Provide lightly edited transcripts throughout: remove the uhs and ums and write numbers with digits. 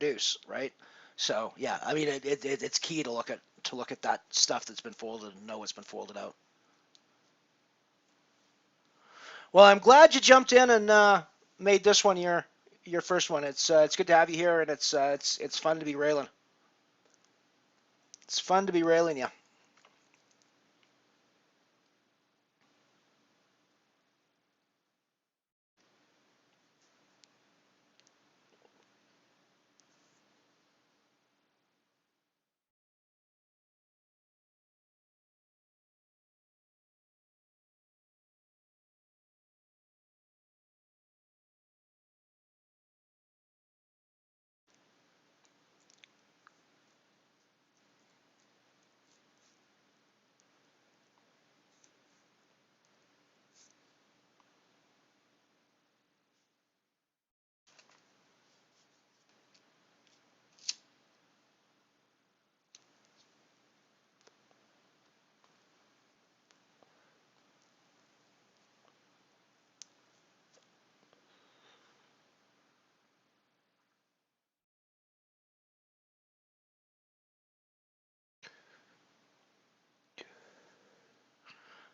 deuce, right? So yeah, I mean it's key to look at that stuff that's been folded and know what's been folded out. Well, I'm glad you jumped in and made this one your first one. It's good to have you here, and it's fun to be railing. It's fun to be railing you.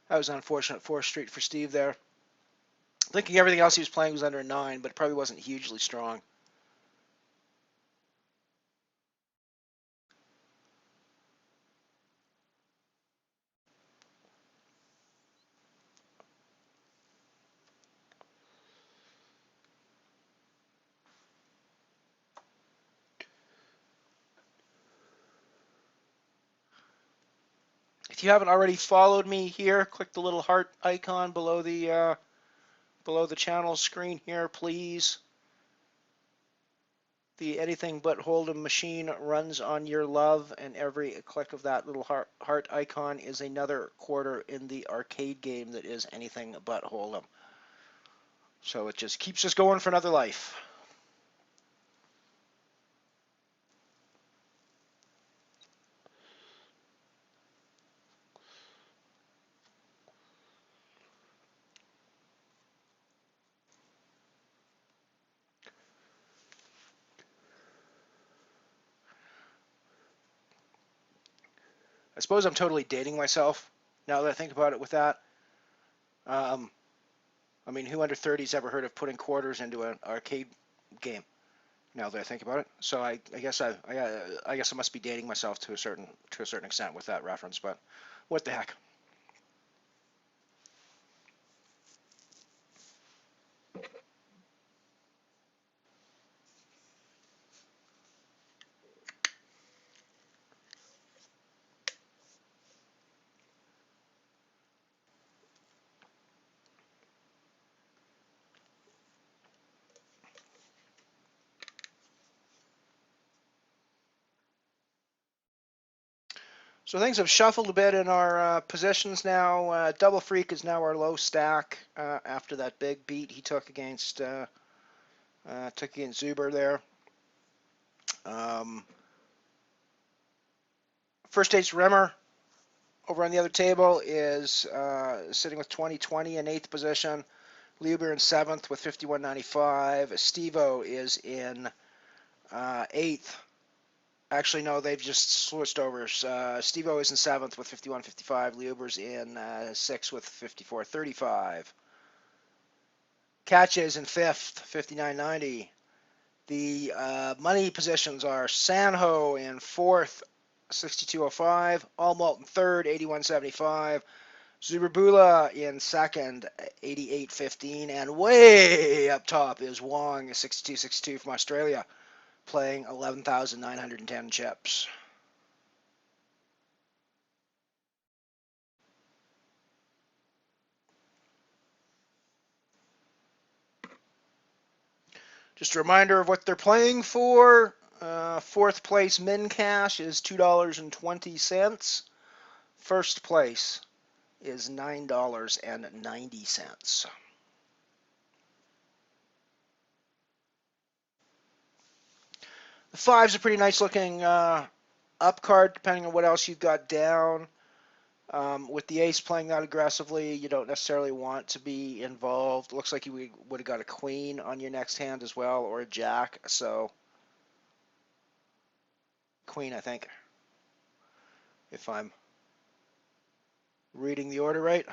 That was unfortunate 4th Street for Steve there. Thinking everything else he was playing was under a 9, but it probably wasn't hugely strong. If you haven't already followed me here, click the little heart icon below the channel screen here, please. The Anything But Hold'em machine runs on your love, and every click of that little heart icon is another quarter in the arcade game that is Anything But Hold'em. So it just keeps us going for another life. I suppose I'm totally dating myself now that I think about it with that. Um, I mean, who under 30's ever heard of putting quarters into an arcade game? Now that I think about it, so I guess I guess I must be dating myself to a certain extent with that reference. But what the heck? So things have shuffled a bit in our positions now. Double Freak is now our low stack after that big beat he took against Zuber there. Um, First Ace Rimmer over on the other table is sitting with 2020 in 8th position. Luber in 7th with 51.95. Stevo is in 8th. Actually, no, they've just switched over. Steve-O is in 7th with 51.55. Luber's in 6th with 54.35. Katja is in 5th, 59.90. The money positions are Sanho in 4th, 62.05. Allmalt in 3rd, 81.75. Zuberbula in 2nd, 88.15. And way up top is Wong, 62.62 from Australia, playing 11,910 chips. Just a reminder of what they're playing for. 4th place min cash is $2.20. First place is $9.90. The 5's a pretty nice looking up card, depending on what else you've got down. With the ace playing that aggressively, you don't necessarily want to be involved. Looks like you would have got a queen on your next hand as well, or a jack. So queen, I think, if I'm reading the order right.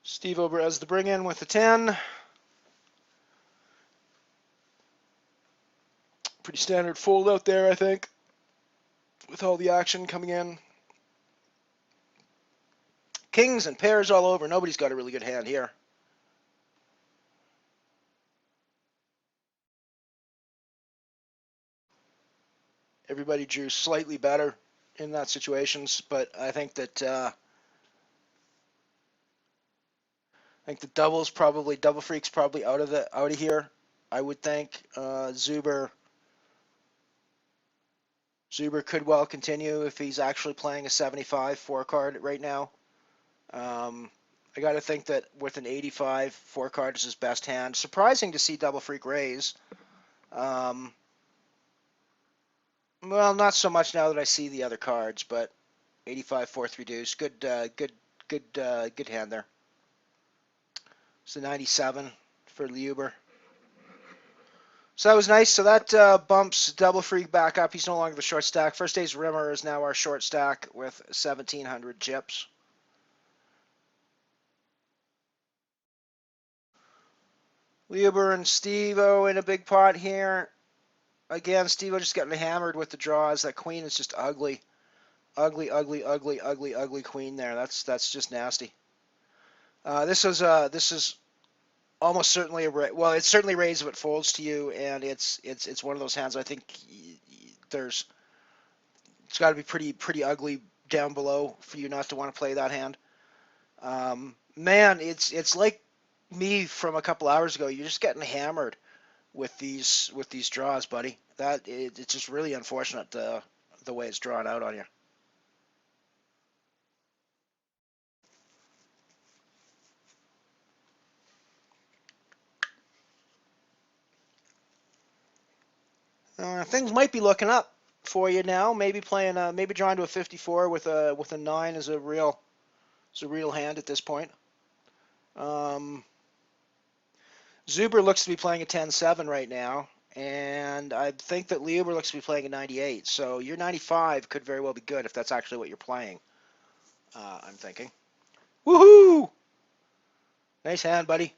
Steve over as the bring in with the 10. Pretty standard fold out there, I think, with all the action coming in. Kings and pairs all over. Nobody's got a really good hand here. Everybody drew slightly better in that situations, but I think that double freak's probably out of here. I would think Zuber could well continue if he's actually playing a 75 4 card right now. I got to think that with an 85 4 card is his best hand. Surprising to see double freak raise. Well, not so much now that I see the other cards, but 85 4-3 deuce, good hand there. It's a 97 for Leuber. So that was nice. So that bumps double freak back up. He's no longer the short stack. First day's Rimmer is now our short stack with 1,700 chips. Leuber and Steve-O in a big pot here. Again, Steve-O just getting hammered with the draws. That queen is just ugly. Ugly queen there. That's just nasty. This is almost certainly it's certainly raised if it folds to you, and it's one of those hands. I think it's got to be pretty ugly down below for you not to want to play that hand. Man, it's like me from a couple hours ago. You're just getting hammered with these draws, buddy. It's just really unfortunate the way it's drawn out on you. Things might be looking up for you now. Maybe drawing to a 54 with a 9 is a real hand at this point. Zuber looks to be playing a 10-7 right now, and I think that Leuber looks to be playing a 98. So your 95 could very well be good if that's actually what you're playing. I'm thinking. Woohoo! Nice hand, buddy.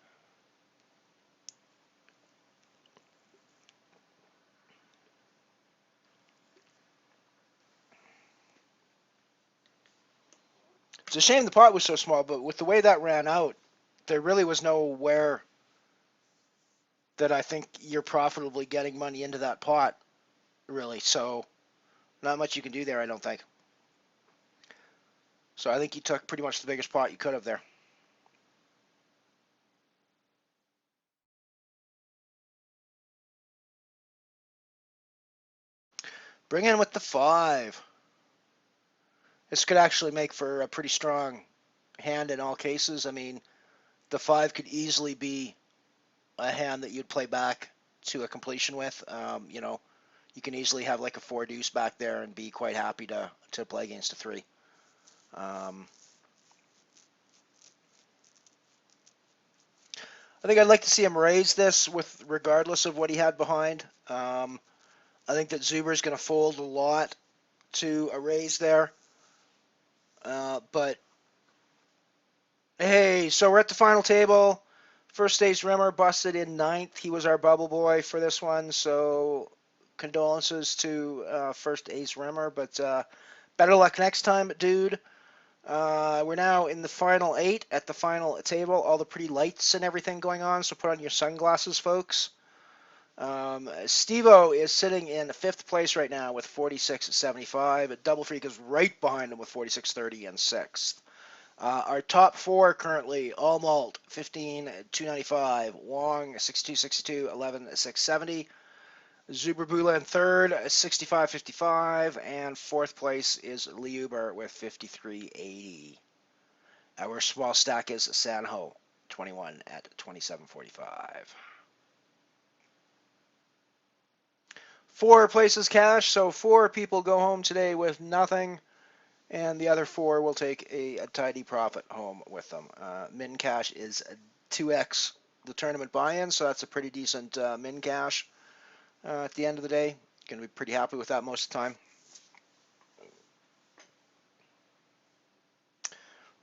It's a shame the pot was so small, but with the way that ran out, there really was nowhere that I think you're profitably getting money into that pot, really. So not much you can do there, I don't think. So I think you took pretty much the biggest pot you could have there. Bring in with the 5. This could actually make for a pretty strong hand in all cases. I mean, the 5 could easily be a hand that you'd play back to a completion with. You can easily have like a 4 deuce back there and be quite happy to play against a 3. I think I'd like to see him raise this with regardless of what he had behind. I think that Zuber is going to fold a lot to a raise there. But hey, so we're at the final table. First day's Rimmer busted in 9th. He was our bubble boy for this one, so condolences to first ace Rimmer, but better luck next time, dude. We're now in the final 8 at the final table. All the pretty lights and everything going on, so put on your sunglasses, folks. Steve-O is sitting in 5th place right now with 46.75. Double Freak is right behind him with 46.30 and 6th. Our top 4 currently: All Malt 15.295, Wong 62.62, 11.670, Zuberbula in 3rd 65.55, and 4th place is Leuber with 53.80. Our small stack is Sanho 21 at 27.45. 4 places cash, so 4 people go home today with nothing. And the other 4 will take a tidy profit home with them. Min cash is 2x the tournament buy-in, so that's a pretty decent min cash at the end of the day. Going to be pretty happy with that most of the time.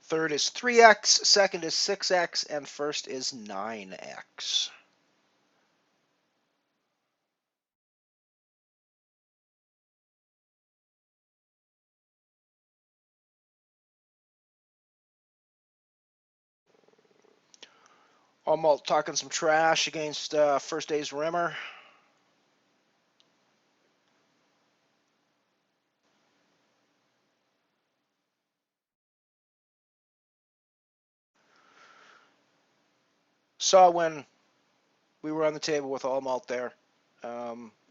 Third is 3x, second is 6x, and first is 9x. Almalt talking some trash against first day's Rimmer. Saw when we were on the table with Almalt there.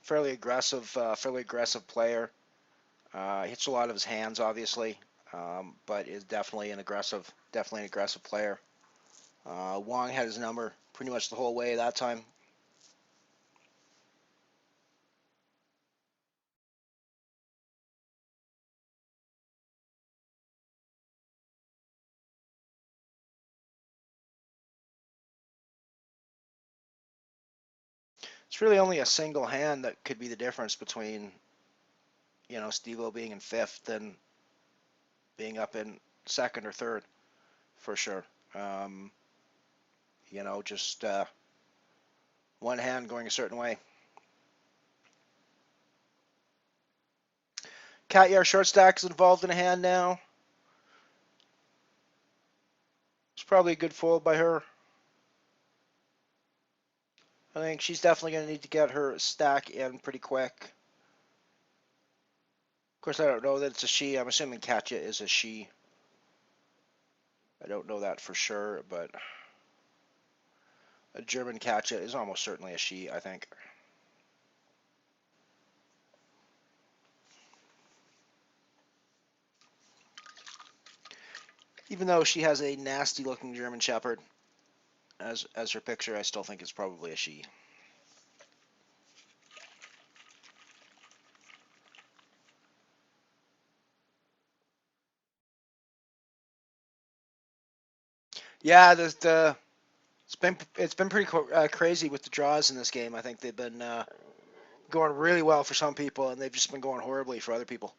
Fairly aggressive player. Hits a lot of his hands, obviously, but is definitely an aggressive player. Wong had his number pretty much the whole way that time. It's really only a single hand that could be the difference between, Steve-O being in fifth and being up in second or third, for sure. Just one hand going a certain way. Katyar short stack is involved in a hand now. It's probably a good fold by her. I think she's definitely going to need to get her stack in pretty quick. Of course, I don't know that it's a she. I'm assuming Katya is a she. I don't know that for sure, but a German Katya is almost certainly a she, I think. Even though she has a nasty looking German Shepherd as her picture, I still think it's probably a she. Yeah, it's been pretty crazy with the draws in this game. I think they've been going really well for some people, and they've just been going horribly for other people.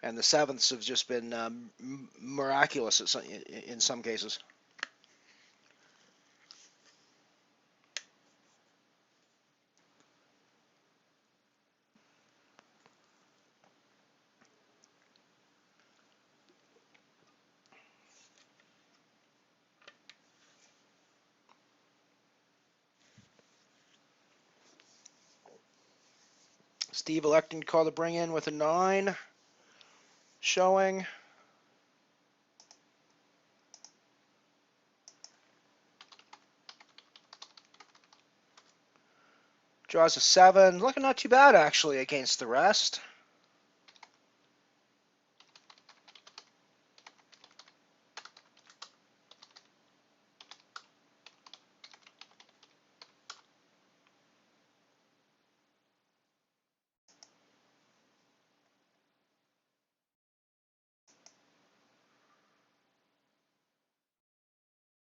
And the sevenths have just been miraculous in some cases. Steve electing to call the bring in with a 9 showing. Draws a 7. Looking not too bad, actually, against the rest.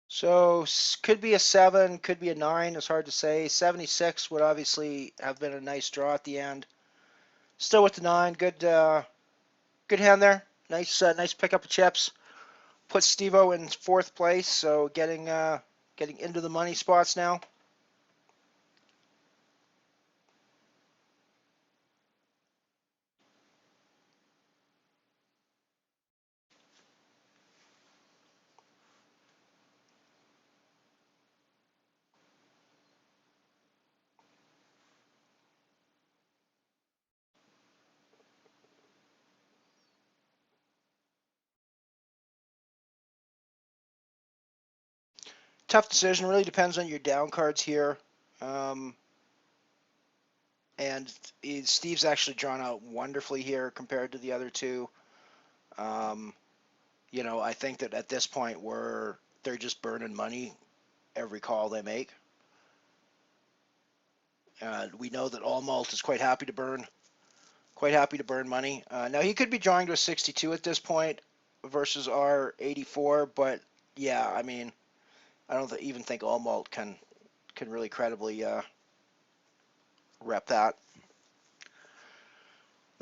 So could be a 7, could be a 9. It's hard to say. 76 would obviously have been a nice draw at the end. Still with the 9. Good hand there. Nice pickup of chips. Puts Steve-O in 4th place, so getting into the money spots now. Tough decision. Really depends on your down cards here. And Steve's actually drawn out wonderfully here compared to the other two. I think that at this point they're just burning money every call they make. We know that Almalt is quite happy to burn Quite happy to burn money. Now he could be drawing to a 62 at this point versus our 84, but yeah, I mean, I don't even think All Malt can really credibly rep that.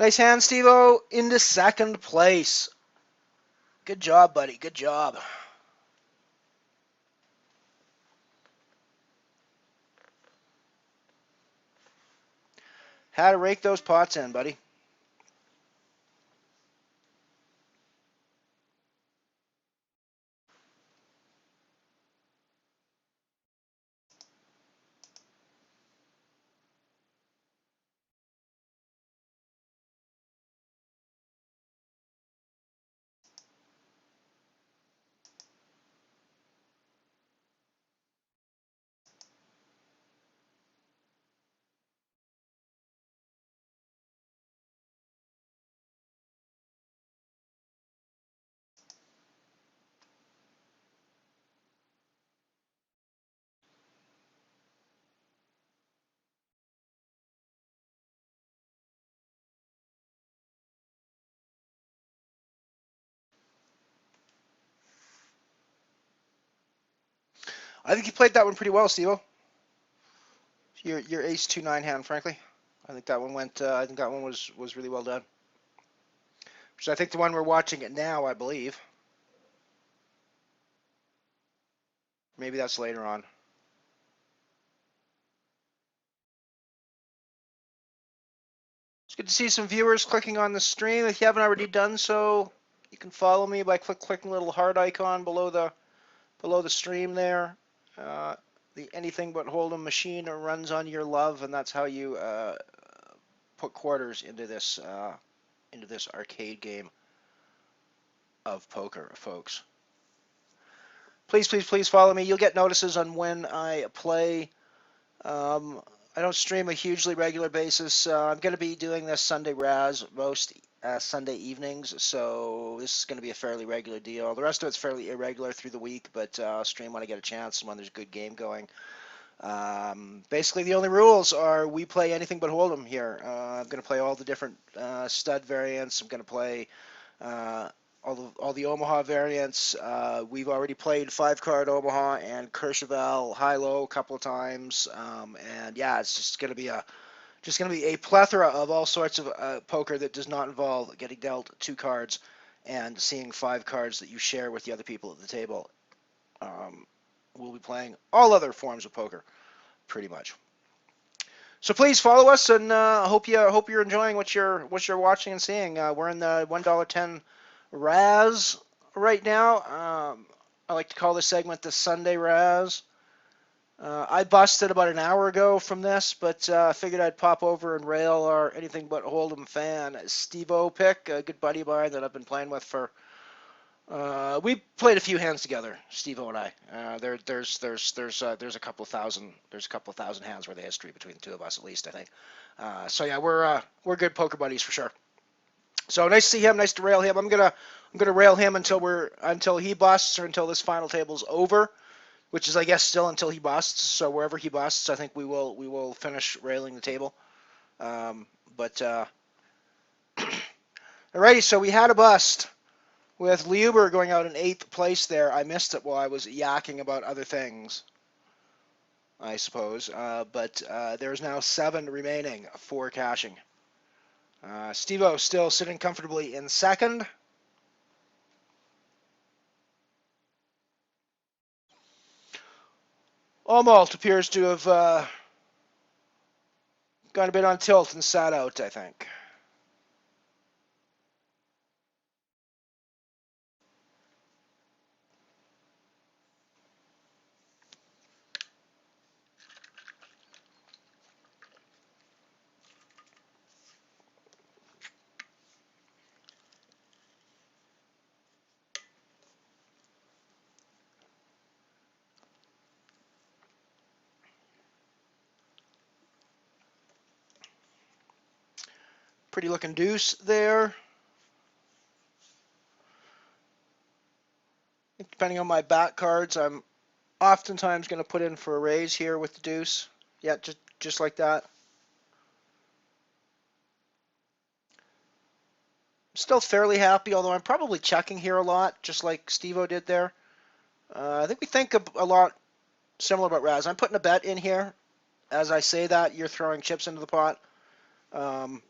Nice hand, Steve-O, into second place. Good job, buddy. Good job. How to rake those pots in, buddy. I think you played that one pretty well, Steve-O. Your ace 2-9 hand, frankly. I think that one went. I think that one was really well done. Which I think the one we're watching it now, I believe. Maybe that's later on. It's good to see some viewers clicking on the stream. If you haven't already done so, you can follow me by clicking the little heart icon below the stream there. The Anything But Hold'em machine runs on your love, and that's how you put quarters into this arcade game of poker, folks. Please, please, please follow me. You'll get notices on when I play. I don't stream a hugely regular basis. I'm going to be doing this Sunday Razz most Sunday evenings, so this is going to be a fairly regular deal. The rest of it's fairly irregular through the week, but I'll stream when I get a chance and when there's a good game going. Basically, the only rules are we play anything but Hold'em here. I'm going to play all the different stud variants. I'm going to play all the Omaha variants. We've already played 5-card Omaha and Courchevel high-low a couple of times, and yeah, it's just going to be a plethora of all sorts of poker that does not involve getting dealt 2 cards and seeing 5 cards that you share with the other people at the table. We'll be playing all other forms of poker, pretty much. So please follow us, and hope you're enjoying what you're watching and seeing. We're in the $1.10 Razz right now. I like to call this segment the Sunday Razz. I busted about an hour ago from this, but I figured I'd pop over and rail our Anything But Hold'em fan, Steve-O Pick, a good buddy of mine that I've been playing with for. We played a few hands together, Steve-O and I. There's a couple of thousand hands worth of history between the two of us, at least, I think. So yeah, we're good poker buddies for sure. So nice to see him, nice to rail him. I'm gonna rail him until he busts or until this final table's over, which is I guess still until he busts. So wherever he busts, I think we will finish railing the table. Alrighty, so we had a bust with Liuber going out in 8th place there. I missed it while I was yakking about other things, I suppose. But there's now 7 remaining for cashing. Steve-O still sitting comfortably in second. Almalt appears to have gone a bit on tilt and sat out, I think. Pretty looking deuce there. Depending on my back cards, I'm oftentimes going to put in for a raise here with the deuce. Yeah, just like that. Still fairly happy, although I'm probably checking here a lot, just like Steve-O did there. I think we think a lot similar about Razz. I'm putting a bet in here. As I say that, you're throwing chips into the pot. Um,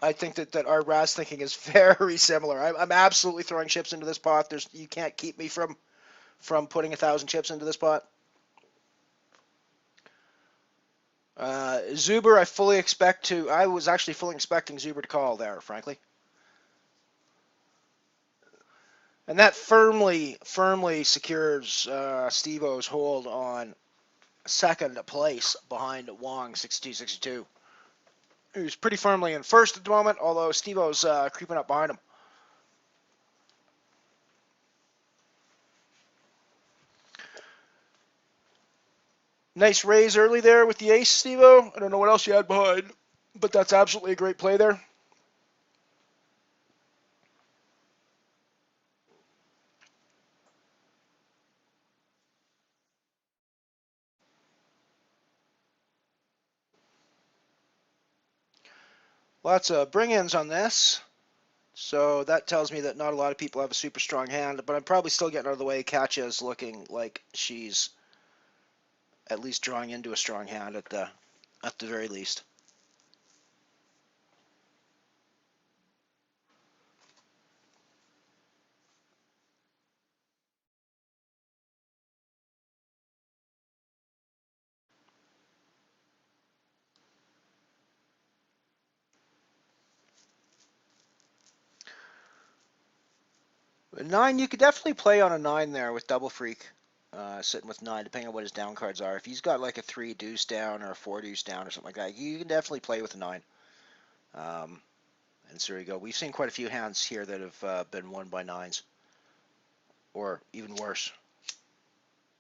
I think that our Razz thinking is very similar. I'm absolutely throwing chips into this pot. You can't keep me from putting 1,000 chips into this pot. Zuber, I was actually fully expecting Zuber to call there, frankly. And that firmly secures Steve-O's hold on second place behind Wong 62-62. He's pretty firmly in first at the moment, although Steve-O's creeping up behind him. Nice raise early there with the ace, Steve-O. I don't know what else you had behind, but that's absolutely a great play there. Lots of bring-ins on this. So that tells me that not a lot of people have a super strong hand, but I'm probably still getting out of the way. Katya's looking like she's at least drawing into a strong hand at the very least. A 9, you could definitely play on a 9 there with Double Freak, sitting with 9, depending on what his down cards are. If he's got like a 3 deuce down or a 4 deuce down or something like that, you can definitely play with a 9. And so there you go. We've seen quite a few hands here that have been won by 9s, or even worse.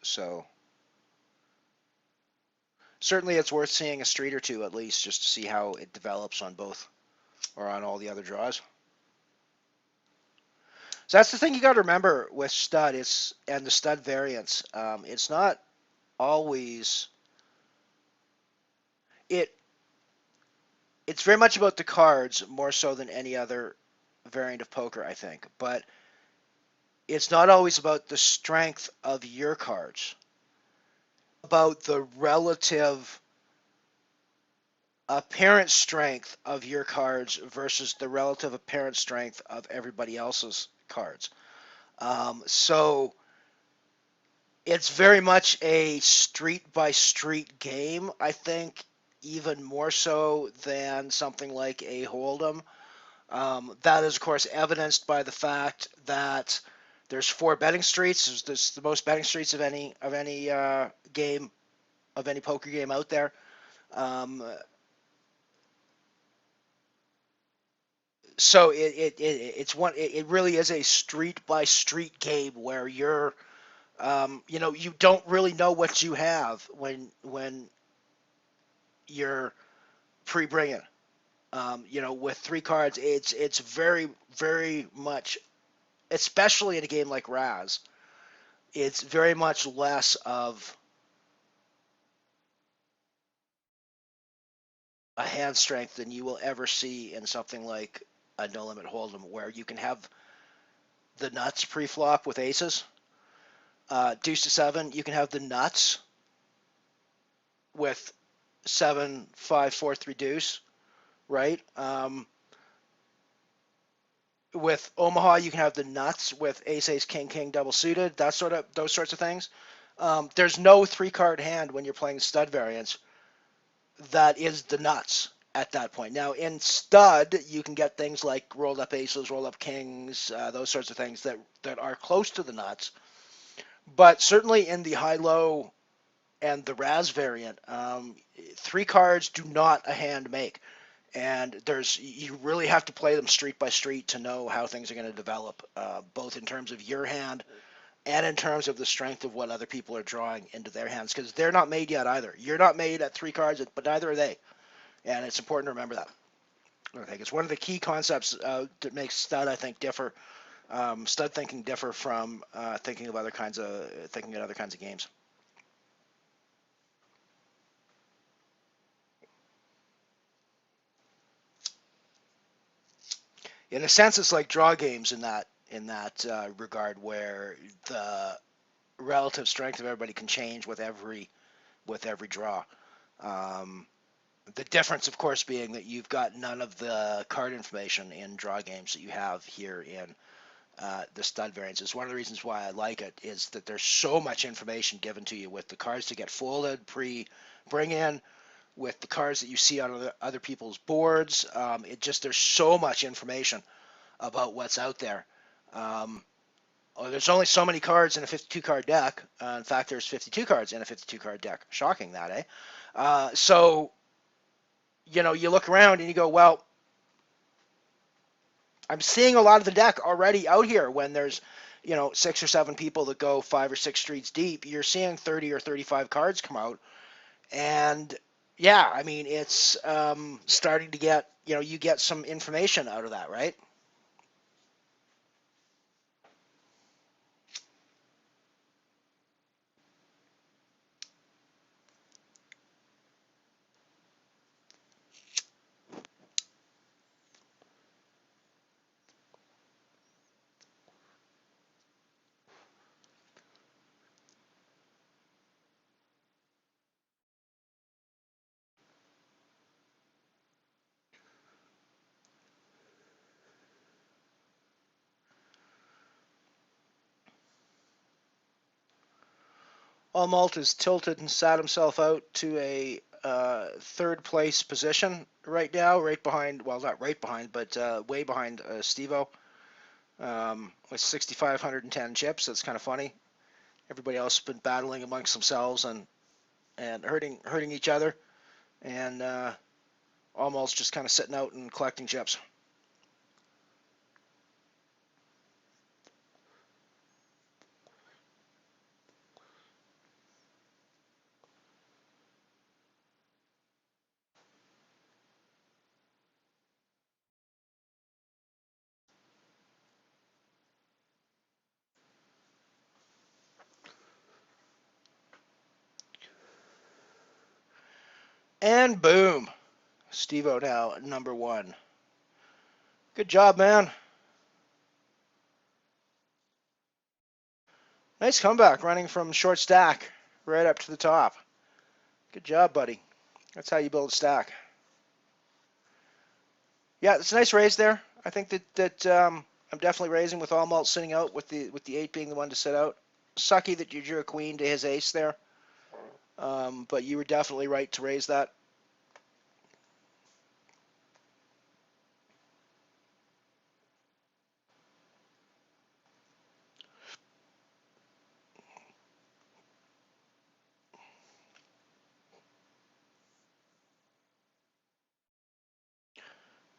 So certainly it's worth seeing a street or two at least, just to see how it develops on both, or on all the other draws. So that's the thing you got to remember with stud and the stud variants. It's not always it. It's very much about the cards more so than any other variant of poker, I think. But it's not always about the strength of your cards. About the relative apparent strength of your cards versus the relative apparent strength of everybody else's cards. So it's very much a street by street game, I think, even more so than something like a Hold'em. That is, of course, evidenced by the fact that there's 4 betting streets. There's the most betting streets of any game, of any poker game out there. So it really is a street by street game where you don't really know what you have when you're pre-bringing. With 3 cards, it's very, very much, especially in a game like Razz, it's very much less of a hand strength than you will ever see in something like a no limit hold'em, where you can have the nuts pre-flop with aces. Deuce to 7, you can have the nuts with 7, 5, 4, 3 deuce, right? With Omaha, you can have the nuts with ace, ace, king, king, double suited, those sorts of things. There's no 3-card hand when you're playing stud variants that is the nuts at that point. Now, in stud, you can get things like rolled up aces, rolled up kings, those sorts of things that are close to the nuts. But certainly in the high-low and the Razz variant, 3 cards do not a hand make. And you really have to play them street by street to know how things are going to develop, both in terms of your hand and in terms of the strength of what other people are drawing into their hands, because they're not made yet either. You're not made at 3 cards, but neither are they. And it's important to remember that. I think it's one of the key concepts that makes stud, I think, differ. Stud thinking differ from thinking of other kinds of games. in a sense, it's like draw games in that regard, where the relative strength of everybody can change with every draw. Um, the difference, of course, being that you've got none of the card information in draw games that you have here in the stud variants. Is one of the reasons why I like it, is that there's so much information given to you with the cards to get folded, bring in, with the cards that you see on other people's boards. There's so much information about what's out there. Um, there's only so many cards in a 52 card deck. In fact, there's 52 cards in a 52 card deck. Shocking that, eh? So, you look around and you go, well, I'm seeing a lot of the deck already out here. When there's, 6 or 7 people that go 5 or 6 streets deep, you're seeing 30 or 35 cards come out. And yeah, I mean, it's starting to get, you get some information out of that, right? Almalt is tilted and sat himself out to a third place position right now, right behind, well, not right behind, but way behind Steve-O, with 6,510 chips. That's kind of funny. Everybody else has been battling amongst themselves and hurting each other, and Almalt's just kind of sitting out and collecting chips. And boom, Steve-O now number one. Good job, man. Nice comeback, running from short stack right up to the top. Good job, buddy. That's how you build a stack. Yeah, it's a nice raise there. I think that I'm definitely raising with Almalt sitting out, with the 8 being the one to sit out. Sucky that you drew a queen to his ace there, but you were definitely right to raise that.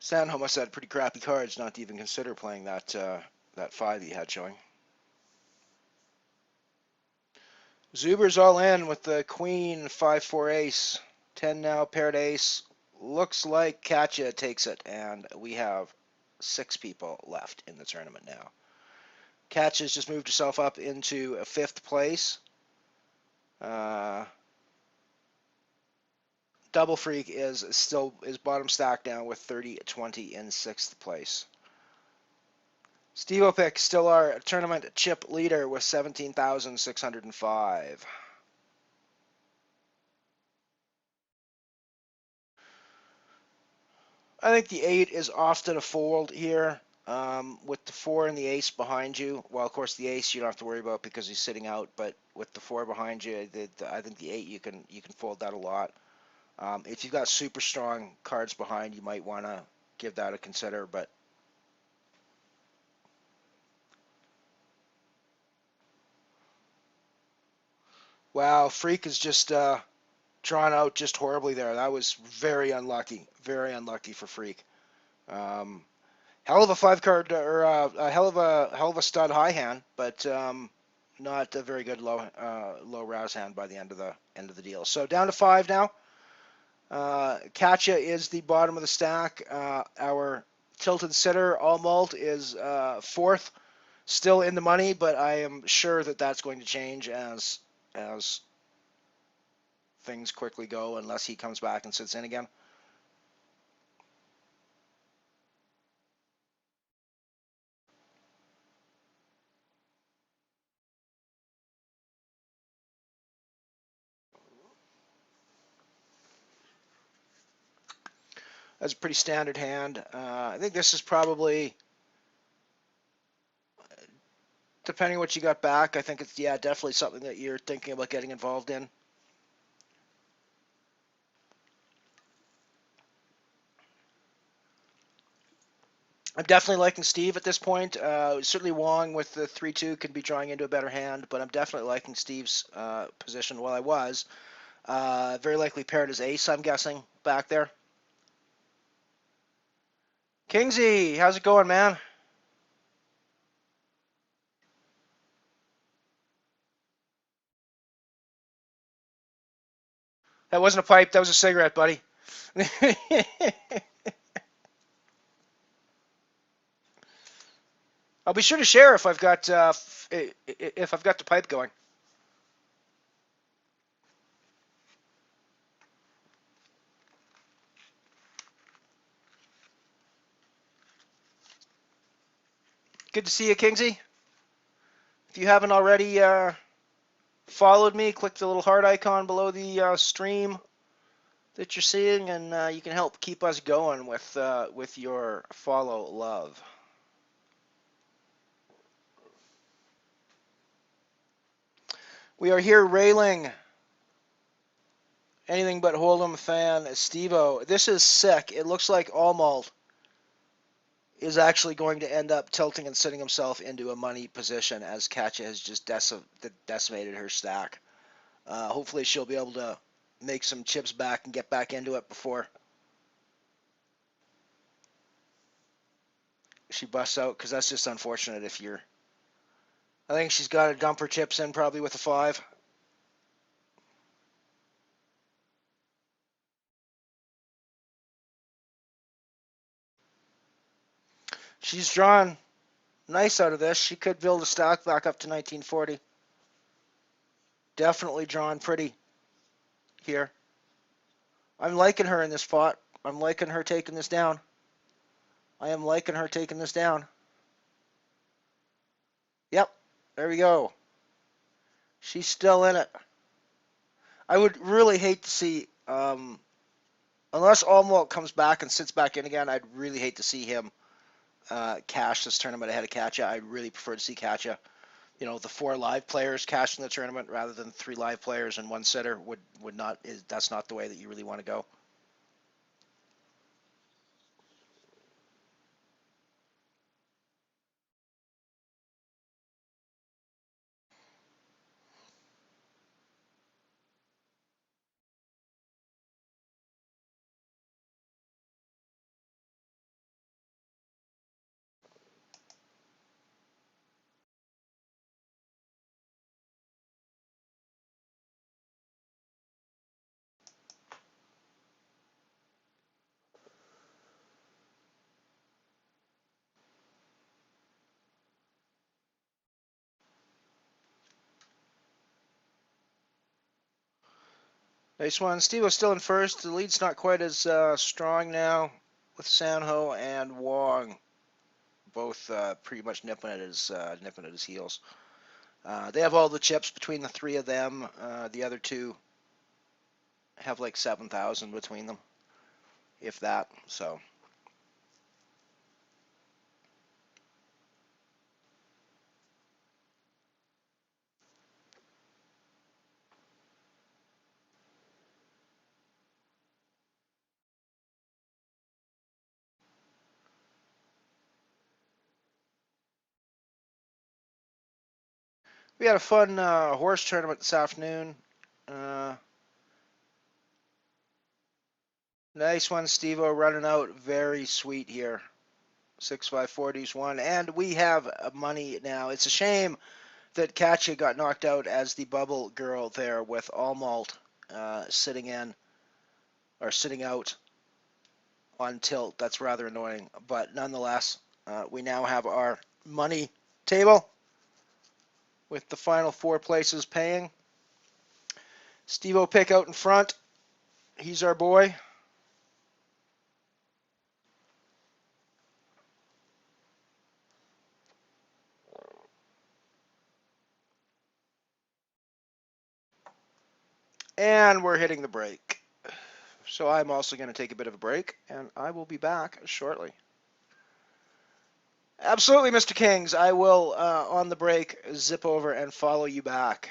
Sanho must have had pretty crappy cards not to even consider playing that 5 that you had showing. Zuber's all in with the queen, 5-4 ace, 10 now, paired ace. Looks like Katya takes it, and we have 6 people left in the tournament now. Katya's just moved herself up into a 5th place. Double Freak is bottom stack now with 30-20 in 6th place. Steve Opic still our tournament chip leader with 17,605. I think the 8 is often a fold here, with the 4 and the ace behind you. Well, of course, the ace you don't have to worry about because he's sitting out, but with the 4 behind you, I think the 8 you can fold that a lot. If you've got super strong cards behind, you might want to give that a consider, but wow, Freak is just drawn out just horribly there. That was very unlucky for Freak. Um, hell of a 5 card, or a hell of a stud high hand, but not a very good low Razz hand by the end of the deal. So down to 5 now. Katya is the bottom of the stack. Our tilted sitter Almalt is 4th, still in the money, but I am sure that that's going to change as things quickly go, unless he comes back and sits in again. That's a pretty standard hand. I think this is probably, depending on what you got back, I think it's, yeah, definitely something that you're thinking about getting involved in. I'm definitely liking Steve at this point. Certainly Wong with the 3-2 could be drawing into a better hand, but I'm definitely liking Steve's position. Well, I was. Very likely paired as ace, I'm guessing, back there. Kingsy, how's it going, man? That wasn't a pipe, that was a cigarette, buddy. I'll be sure to share if I've got if I've got the pipe going. Good to see you, Kingsy. If you haven't already followed me, click the little heart icon below the stream that you're seeing, and you can help keep us going with your follow love. We are here railing anything but Hold'em fan Stevo. This is sick. It looks like Allmalt is actually going to end up tilting and sitting himself into a money position as Katja has just decimated her stack. Hopefully she'll be able to make some chips back and get back into it before she busts out, because that's just unfortunate if you're... I think she's got to dump her chips in probably with a 5. She's drawn nice out of this. She could build a stack back up to 1940. Definitely drawn pretty here. I'm liking her in this spot. I'm liking her taking this down. I am liking her taking this down. Yep, there we go. She's still in it. I would really hate to see, unless Allmalt comes back and sits back in again, I'd really hate to see him cash this tournament ahead of Katja. I'd really prefer to see Katja, the 4 live players cash in the tournament rather than 3 live players and 1 sitter would not, that's not the way that you really want to go. Nice one. Steve was still in first. The lead's not quite as strong now with Sanho and Wong, both pretty much nipping at his heels. They have all the chips between the 3 of them. The other 2 have like 7,000 between them, if that. So we had a fun horse tournament this afternoon. Uh, nice one, Steve-O, running out very sweet here. 6-5-40's one, and we have money now. It's a shame that Katja got knocked out as the bubble girl there with Allmalt sitting out on tilt. That's rather annoying, but nonetheless, we now have our money table with the final 4 places paying. Steve-O pick out in front. He's our boy. And we're hitting the break. So I'm also going to take a bit of a break, and I will be back shortly. Absolutely, Mr. Kings. I will, on the break, zip over and follow you back.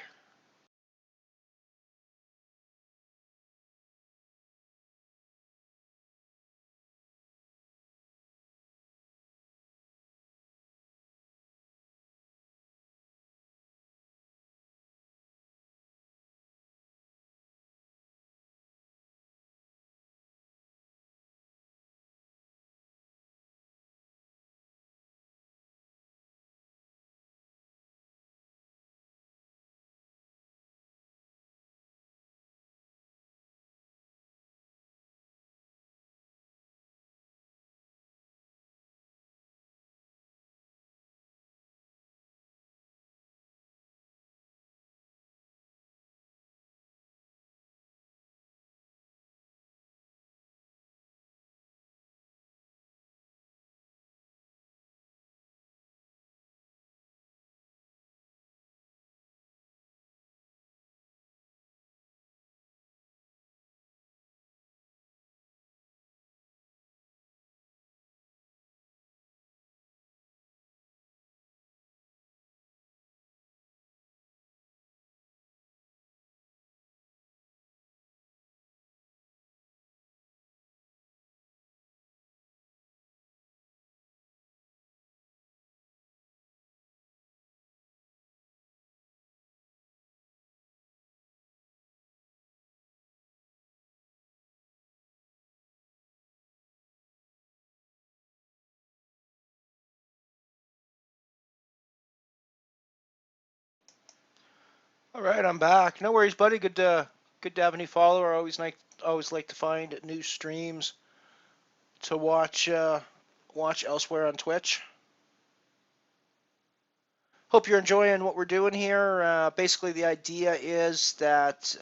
All right, I'm back. No worries, buddy. Good to have a new follower. Always like to find new streams to watch elsewhere on Twitch. Hope you're enjoying what we're doing here. Basically, the idea is that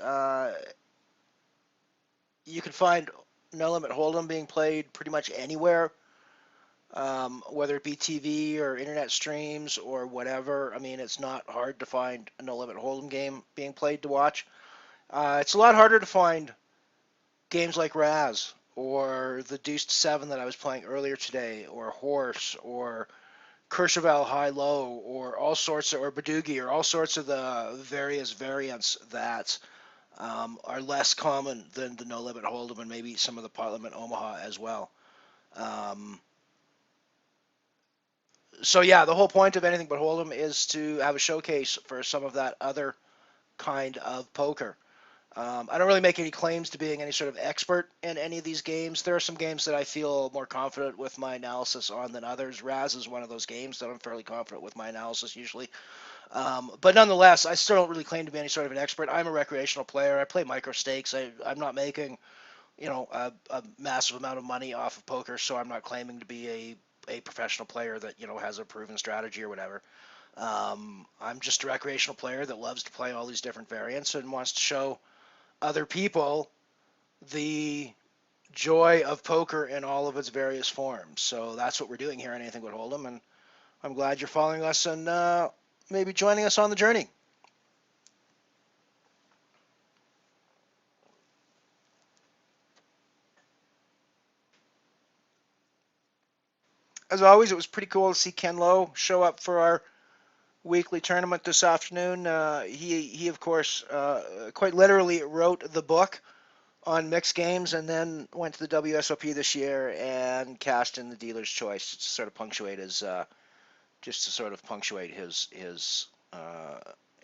you can find No Limit Hold'em being played pretty much anywhere, whether it be TV or internet streams or whatever. I mean, it's not hard to find a No Limit Hold'em game being played to watch. It's a lot harder to find games like Razz or the Deuce 7 that I was playing earlier today, or Horse, or Courchevel High Low, or all sorts of, or Badoogie, or all sorts of the various variants that are less common than the No Limit Hold'em and maybe some of the Pot Limit Omaha as well. Um, so yeah, the whole point of Anything But Hold'em is to have a showcase for some of that other kind of poker. I don't really make any claims to being any sort of expert in any of these games. There are some games that I feel more confident with my analysis on than others. Razz is one of those games that I'm fairly confident with my analysis usually. But nonetheless, I still don't really claim to be any sort of an expert. I'm a recreational player. I play micro stakes. I'm not making, a massive amount of money off of poker, so I'm not claiming to be a professional player that, has a proven strategy or whatever. I'm just a recreational player that loves to play all these different variants and wants to show other people the joy of poker in all of its various forms. So that's what we're doing here on Anything But Hold'em, and I'm glad you're following us and maybe joining us on the journey. As always, it was pretty cool to see Ken Lowe show up for our weekly tournament this afternoon. He of course, quite literally wrote the book on mixed games and then went to the WSOP this year and cashed in the dealer's choice to sort of punctuate his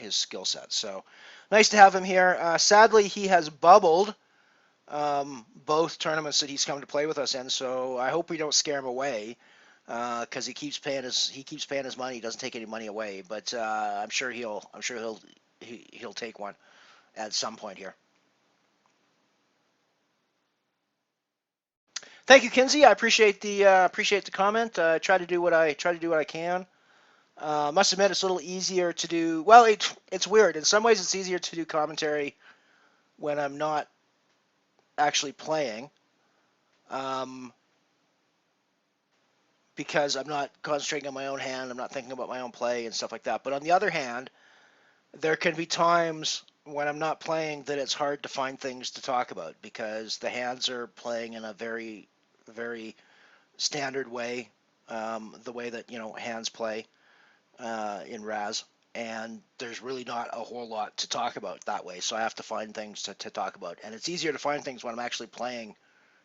skill set. So nice to have him here. Sadly, he has bubbled both tournaments that he's come to play with us in. So I hope we don't scare him away because he keeps paying his money. He doesn't take any money away, but I'm sure he'll take one at some point here. Thank you, Kinsey. I appreciate the comment. Try to do what I can. Must admit, it's a little easier to do. Well, it's weird. In some ways, it's easier to do commentary when I'm not actually playing, um, because I'm not concentrating on my own hand. I'm not thinking about my own play and stuff like that. But on the other hand, there can be times when I'm not playing that it's hard to find things to talk about because the hands are playing in a very, very standard way, the way that hands play in Razz, and there's really not a whole lot to talk about that way. So I have to find things to talk about, and it's easier to find things when I'm actually playing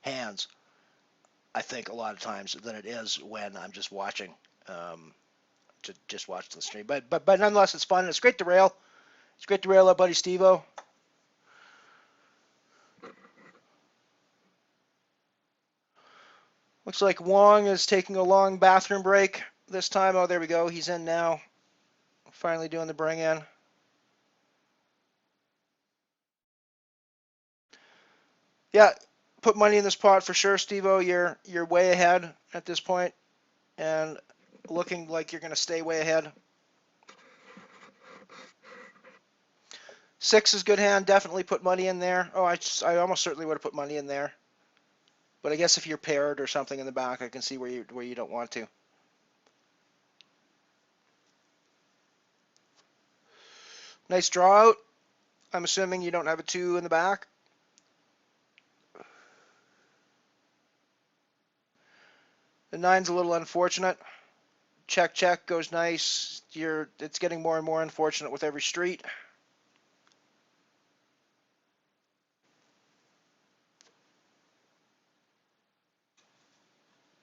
hands, I think, a lot of times than it is when I'm just watching, to just watch the stream. But nonetheless, it's fun. And it's great to rail. It's great to rail our buddy Steve-O. Looks like Wong is taking a long bathroom break this time. Oh, there we go. He's in now. Finally doing the bring in. Yeah, put money in this pot for sure, Steve-O. You're way ahead at this point, and looking like you're going to stay way ahead. 6 is good hand. Definitely put money in there. Oh, I almost certainly would have put money in there. But I guess if you're paired or something in the back, I can see where you don't want to. Nice draw out. I'm assuming you don't have a 2 in the back. The 9's a little unfortunate. Check, check goes nice. It's getting more and more unfortunate with every street.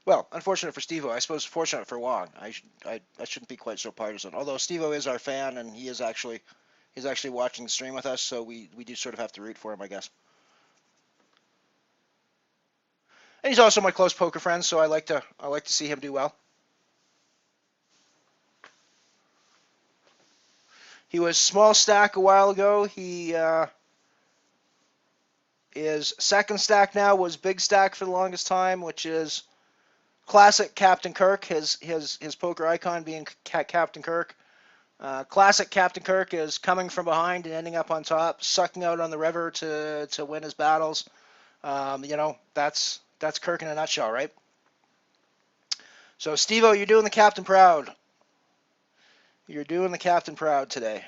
Well, unfortunate for Steve-O. I suppose fortunate for Wong. I shouldn't be quite so partisan. Although Steve-O is our fan and he's actually watching the stream with us, so we do sort of have to root for him, I guess. And he's also my close poker friend, so I like to see him do well. He was small stack a while ago. He is second stack now. Was big stack for the longest time, which is classic Captain Kirk. His poker icon being Captain Kirk. Classic Captain Kirk is coming from behind and ending up on top, sucking out on the river to win his battles. That's Kirk in a nutshell, right? So Steve-O, you're doing the captain proud. You're doing the captain proud today.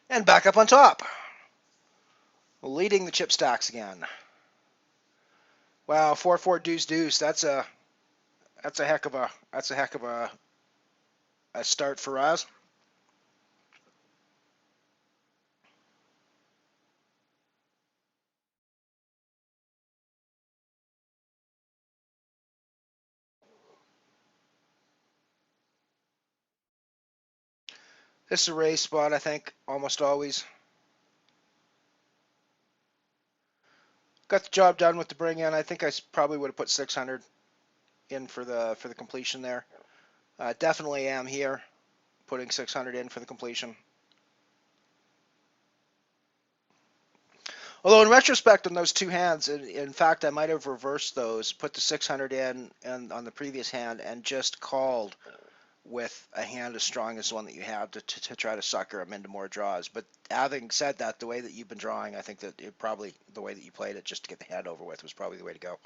And back up on top. Leading the chip stacks again. Wow, 4-4 deuce deuce. That's a heck of a start for Razz. This is a raise spot, I think, almost always. Got the job done with the bring in. I think I probably would have put 600 in for the completion there. Definitely am here, putting 600 in for the completion. Although in retrospect on those two hands, in fact, I might have reversed those, put the 600 in and on the previous hand, and just called with a hand as strong as the one that you have to try to sucker him into more draws. But having said that, the way that you've been drawing, I think that the way that you played it just to get the hand over with was probably the way to go.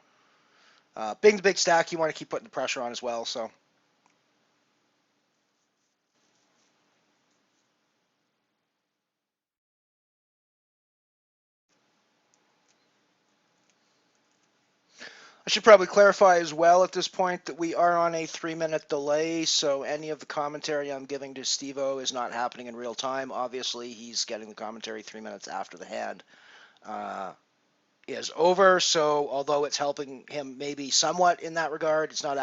Being the big stack, you want to keep putting the pressure on as well, so. I should probably clarify as well at this point that we are on a 3-minute delay, so any of the commentary I'm giving to Steve-O is not happening in real time. Obviously, he's getting the commentary 3 minutes after the hand is over, so although it's helping him maybe somewhat in that regard, I'm not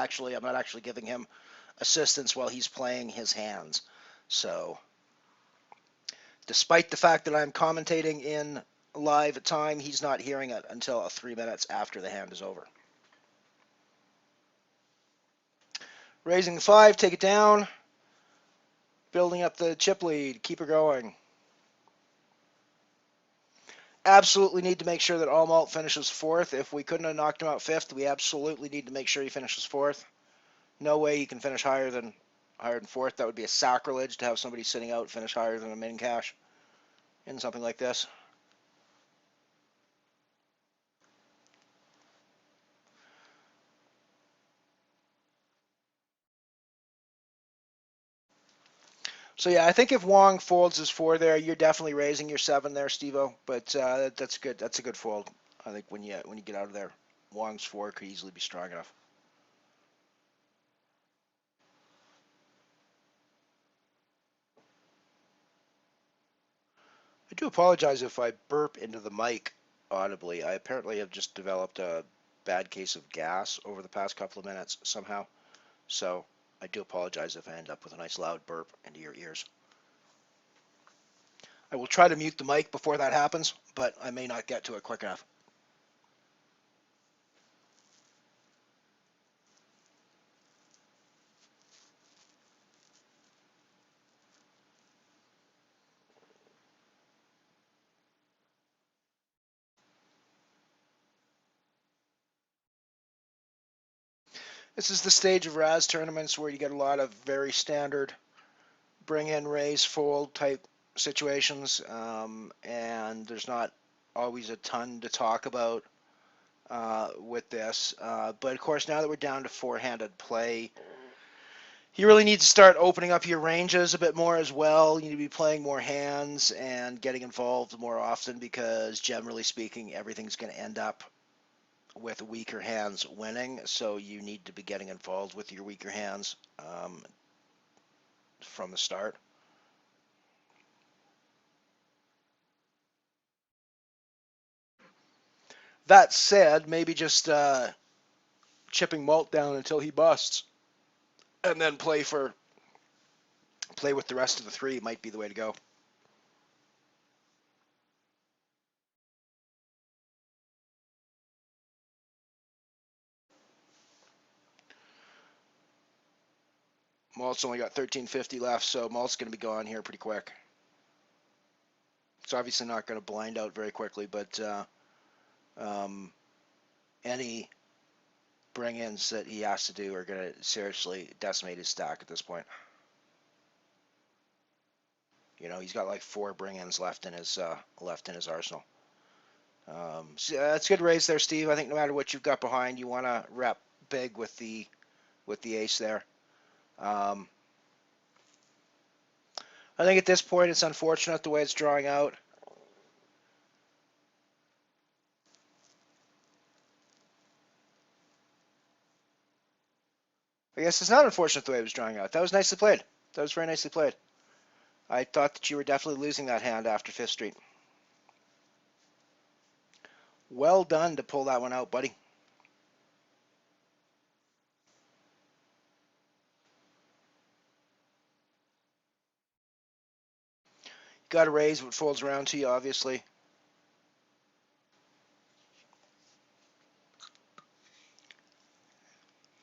actually giving him assistance while he's playing his hands. So, despite the fact that I'm commentating in live time, he's not hearing it until 3 minutes after the hand is over. Raising the 5, take it down. Building up the chip lead, keep her going. Absolutely need to make sure that Allmalt finishes 4th. If we couldn't have knocked him out 5th, we absolutely need to make sure he finishes 4th. No way he can finish higher than 4th. That would be a sacrilege to have somebody sitting out finish higher than a min cash. in something like this. So yeah, I think if Wong folds his 4 there, you're definitely raising your 7 there, Steve-O. But that's good. That's a good fold. I think when you get out of there, Wong's 4 could easily be strong enough. I do apologize if I burp into the mic audibly. I apparently have just developed a bad case of gas over the past couple of minutes somehow. So I do apologize if I end up with a nice loud burp into your ears. I will try to mute the mic before that happens, but I may not get to it quick enough. This is the stage of Razz tournaments where you get a lot of very standard bring in, raise, fold type situations, and there's not always a ton to talk about with this. But of course, now that we're down to 4-handed play, you really need to start opening up your ranges a bit more as well. You need to be playing more hands and getting involved more often because generally speaking, everything's going to end up with weaker hands winning. So you need to be getting involved with your weaker hands from the start. That said, maybe just chipping Malt down until he busts, and then play with the rest of the 3 might be the way to go. Malt's only got 1350 left, so Malt's going to be gone here pretty quick. It's obviously not going to blind out very quickly, but any bring-ins that he has to do are going to seriously decimate his stack at this point. You know, he's got like 4 bring-ins left in his arsenal. So that's a good raise there, Steve. I think no matter what you've got behind, you want to rep big with the ace there. I think at this point it's unfortunate the way it's drawing out. I guess it's not unfortunate the way it was drawing out. That was nicely played. That was very nicely played. I thought that you were definitely losing that hand after 5th Street. Well done to pull that one out, buddy. Got to raise what folds around to you, obviously.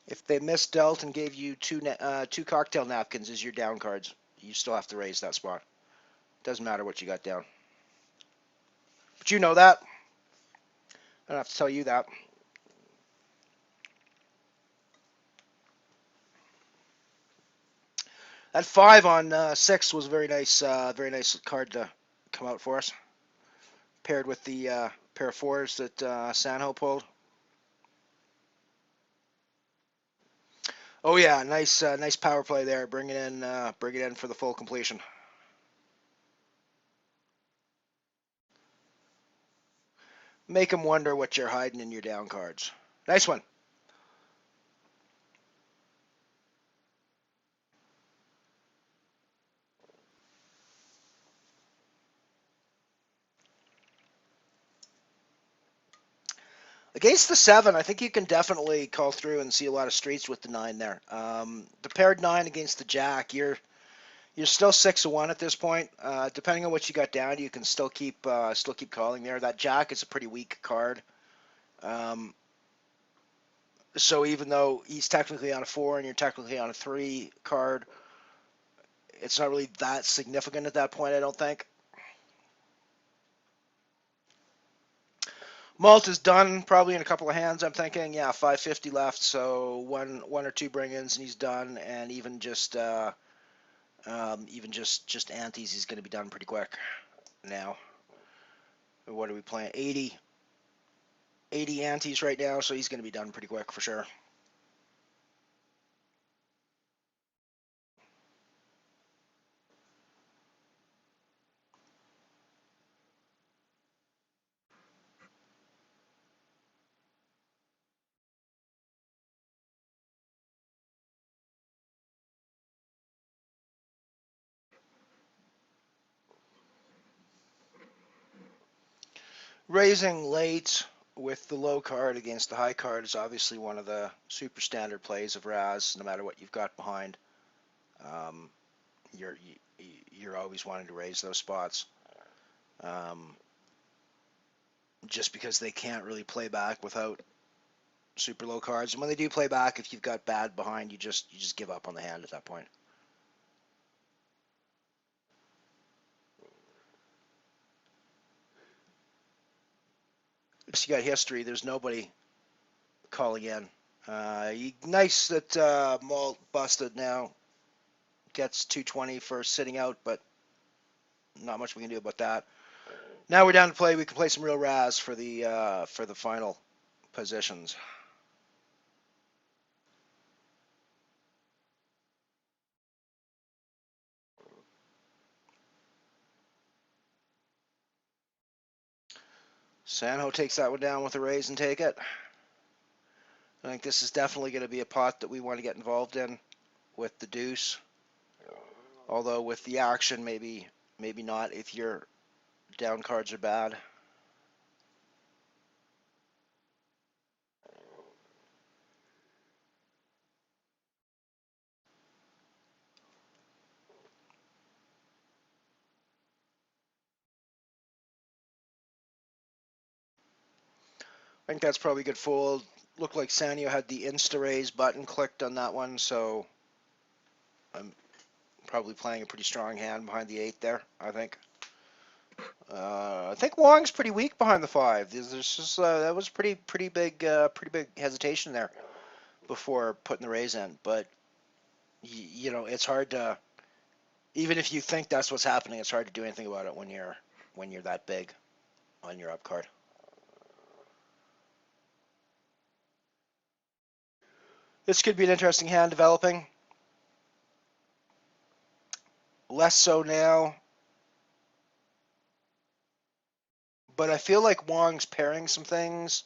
If they misdealt and gave you 2 cocktail napkins as your down cards, you still have to raise that spot. Doesn't matter what you got down. But you know that. I don't have to tell you that. That 5 on 6 was a very nice card to come out for us. Paired with the pair of 4s that Sanho pulled. Oh yeah, nice power play there. Bring it in for the full completion. Make them wonder what you're hiding in your down cards. Nice one. Against the 7, I think you can definitely call through and see a lot of streets with the 9 there. The paired 9 against the Jack, you're still 6-1 at this point. Depending on what you got down, you can still keep calling there. That Jack is a pretty weak card. So even though he's technically on a 4 and you're technically on a 3 card, it's not really that significant at that point, I don't think. Malt is done probably in a couple of hands, I'm thinking. Yeah, 550 left, so one or 2 bring-ins and he's done, and even just antes, he's going to be done pretty quick. now. What are we playing? 80 antes right now, so he's going to be done pretty quick for sure. Raising late with the low card against the high card is obviously one of the super standard plays of Razz, no matter what you've got behind. Um, you're always wanting to raise those spots. Just because they can't really play back without super low cards. And when they do play back, if you've got bad behind, you just give up on the hand at that point. So you got history. There's nobody calling in. Nice that Malt busted now. Gets 220 for sitting out, but not much we can do about that. Now we're down to play. We can play some real Razz for the final positions. Sanho takes that one down with a raise and take it. I think this is definitely going to be a pot that we want to get involved in with the deuce. Although with the action, maybe not if your down cards are bad. I think that's probably a good fold. Looked like Sanyo had the insta raise button clicked on that one, so I'm probably playing a pretty strong hand behind the 8 there, I think. I think Wong's pretty weak behind the 5. There's just that was pretty big hesitation there before putting the raise in. But it's hard to, even if you think that's what's happening, it's hard to do anything about it when you're that big on your up card. This could be an interesting hand developing. Less so now. But I feel like Wong's pairing some things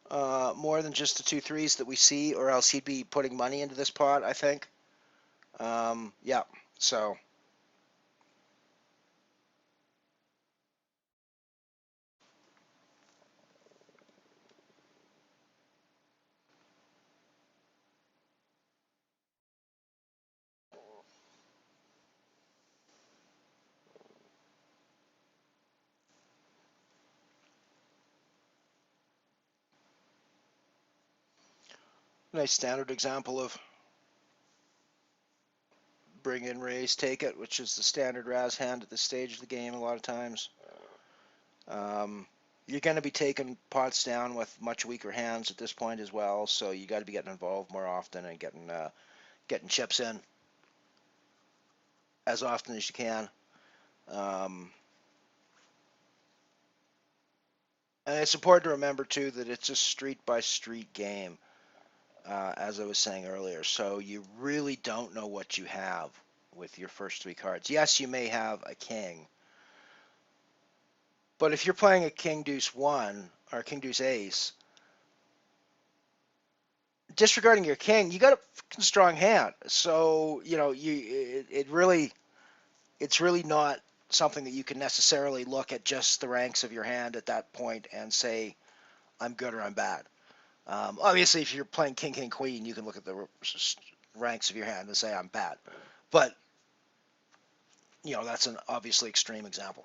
more than just the 2 3s that we see, or else he'd be putting money into this pot, I think. Yeah, so. Nice standard example of bring in, raise, take it, which is the standard Razz hand at this stage of the game a lot of times. You're going to be taking pots down with much weaker hands at this point as well, so you got to be getting involved more often and getting chips in as often as you can. And it's important to remember too that it's a street by street game, as I was saying earlier. So you really don't know what you have with your first 3 cards. Yes, you may have a king, but if you're playing a king deuce 1 or a king deuce ace, disregarding your king, you got a strong hand. So it's really not something that you can necessarily look at just the ranks of your hand at that point and say I'm good or I'm bad. Obviously, if you're playing king, king, queen, you can look at the ranks of your hand and say I'm bad. But that's an obviously extreme example.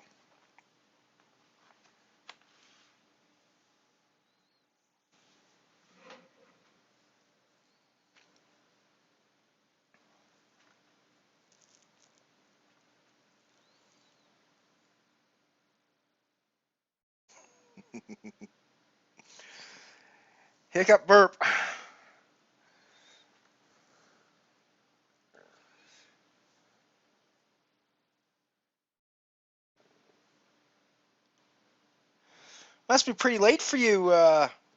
Hiccup burp. Must be pretty late for you.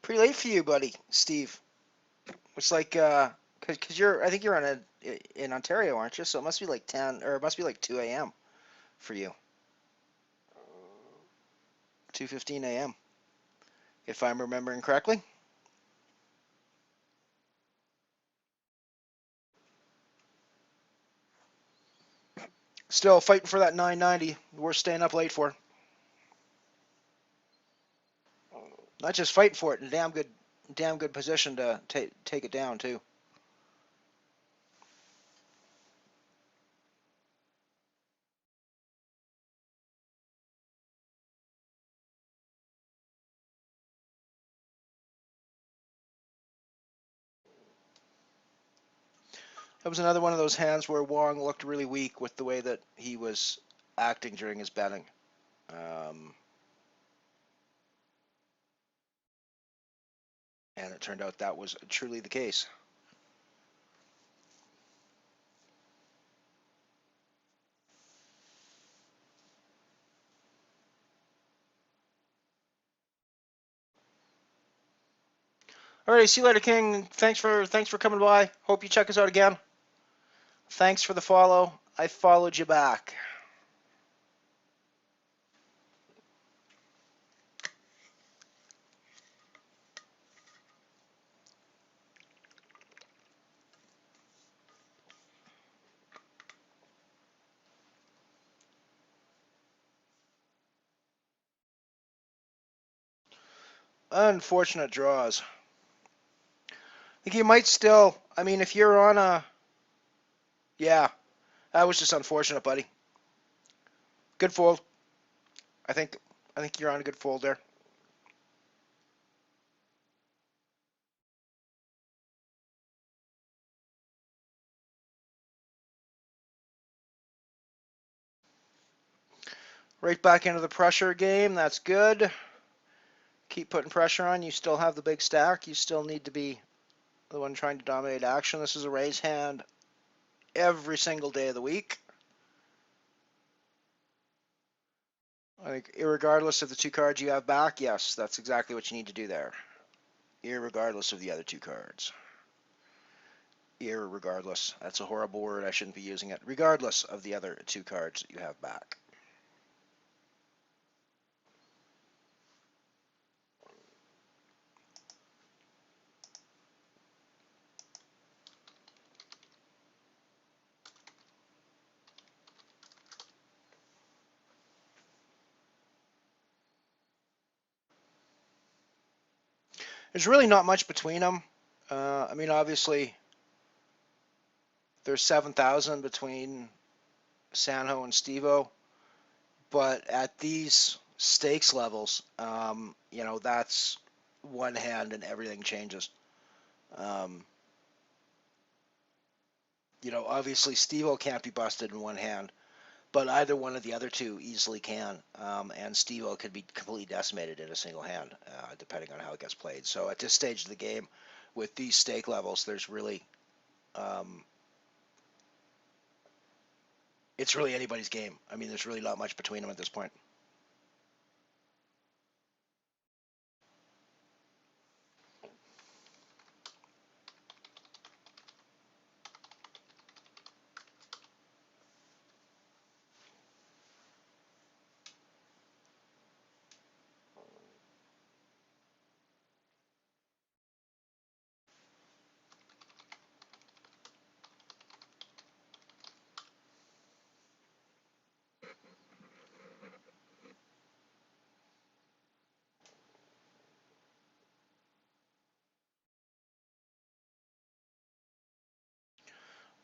Pretty late for you, buddy, Steve. It's like cause you're I think you're in Ontario, aren't you? So it must be like 10 or it must be like 2 a.m. for you. 2:15 a.m. if I'm remembering correctly. Still fighting for that 990. We're staying up late for. Not just fighting for it, in a damn good position to take it down too. That was another one of those hands where Wong looked really weak with the way that he was acting during his betting. Um, and it turned out that was truly the case. Alright, see you later, King. Thanks for coming by. Hope you check us out again. Thanks for the follow. I followed you back. Unfortunate draws. I think you might still. I mean, if you're on a, yeah, that was just unfortunate, buddy. Good fold. I think. I think you're on a good fold there. Right back into the pressure game. That's good. Keep putting pressure on. You still have the big stack. You still need to be the one trying to dominate action. This is a raise hand every single day of the week. I think, irregardless of the two cards you have back, yes, that's exactly what you need to do there. Irregardless of the other two cards. Irregardless. That's a horrible word. I shouldn't be using it. Regardless of the other two cards that you have back. There's really not much between them. I mean, obviously, there's 7,000 between Sanho and Stevo, but at these stakes levels, that's one hand and everything changes. Um, obviously, Stevo can't be busted in one hand, but either one of the other two easily can, and Stevo could be completely decimated in a single hand, depending on how it gets played. So at this stage of the game, with these stake levels, there's really um, it's really anybody's game. I mean, there's really not much between them at this point.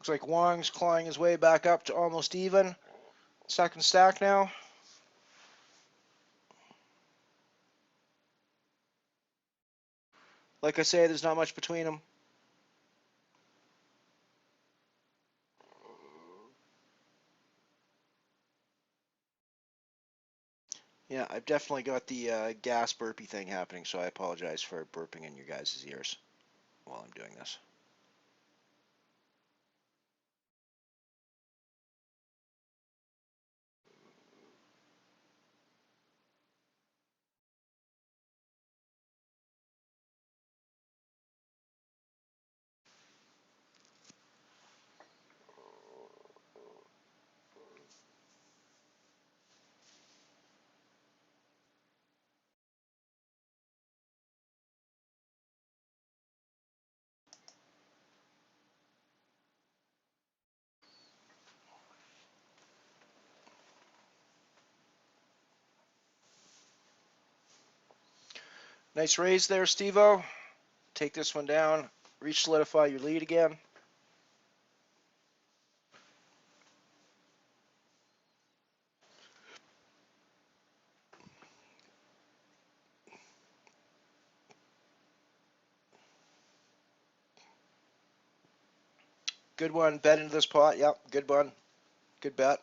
Looks like Wong's clawing his way back up to almost even. Second stack now. Like I say, there's not much between them. Yeah, I've definitely got the gas burpee thing happening, so I apologize for burping in your guys' ears while I'm doing this. Nice raise there, Steve-O. Take this one down. Reach, solidify your lead again. Good one. Bet into this pot. Yep, good one. Good bet.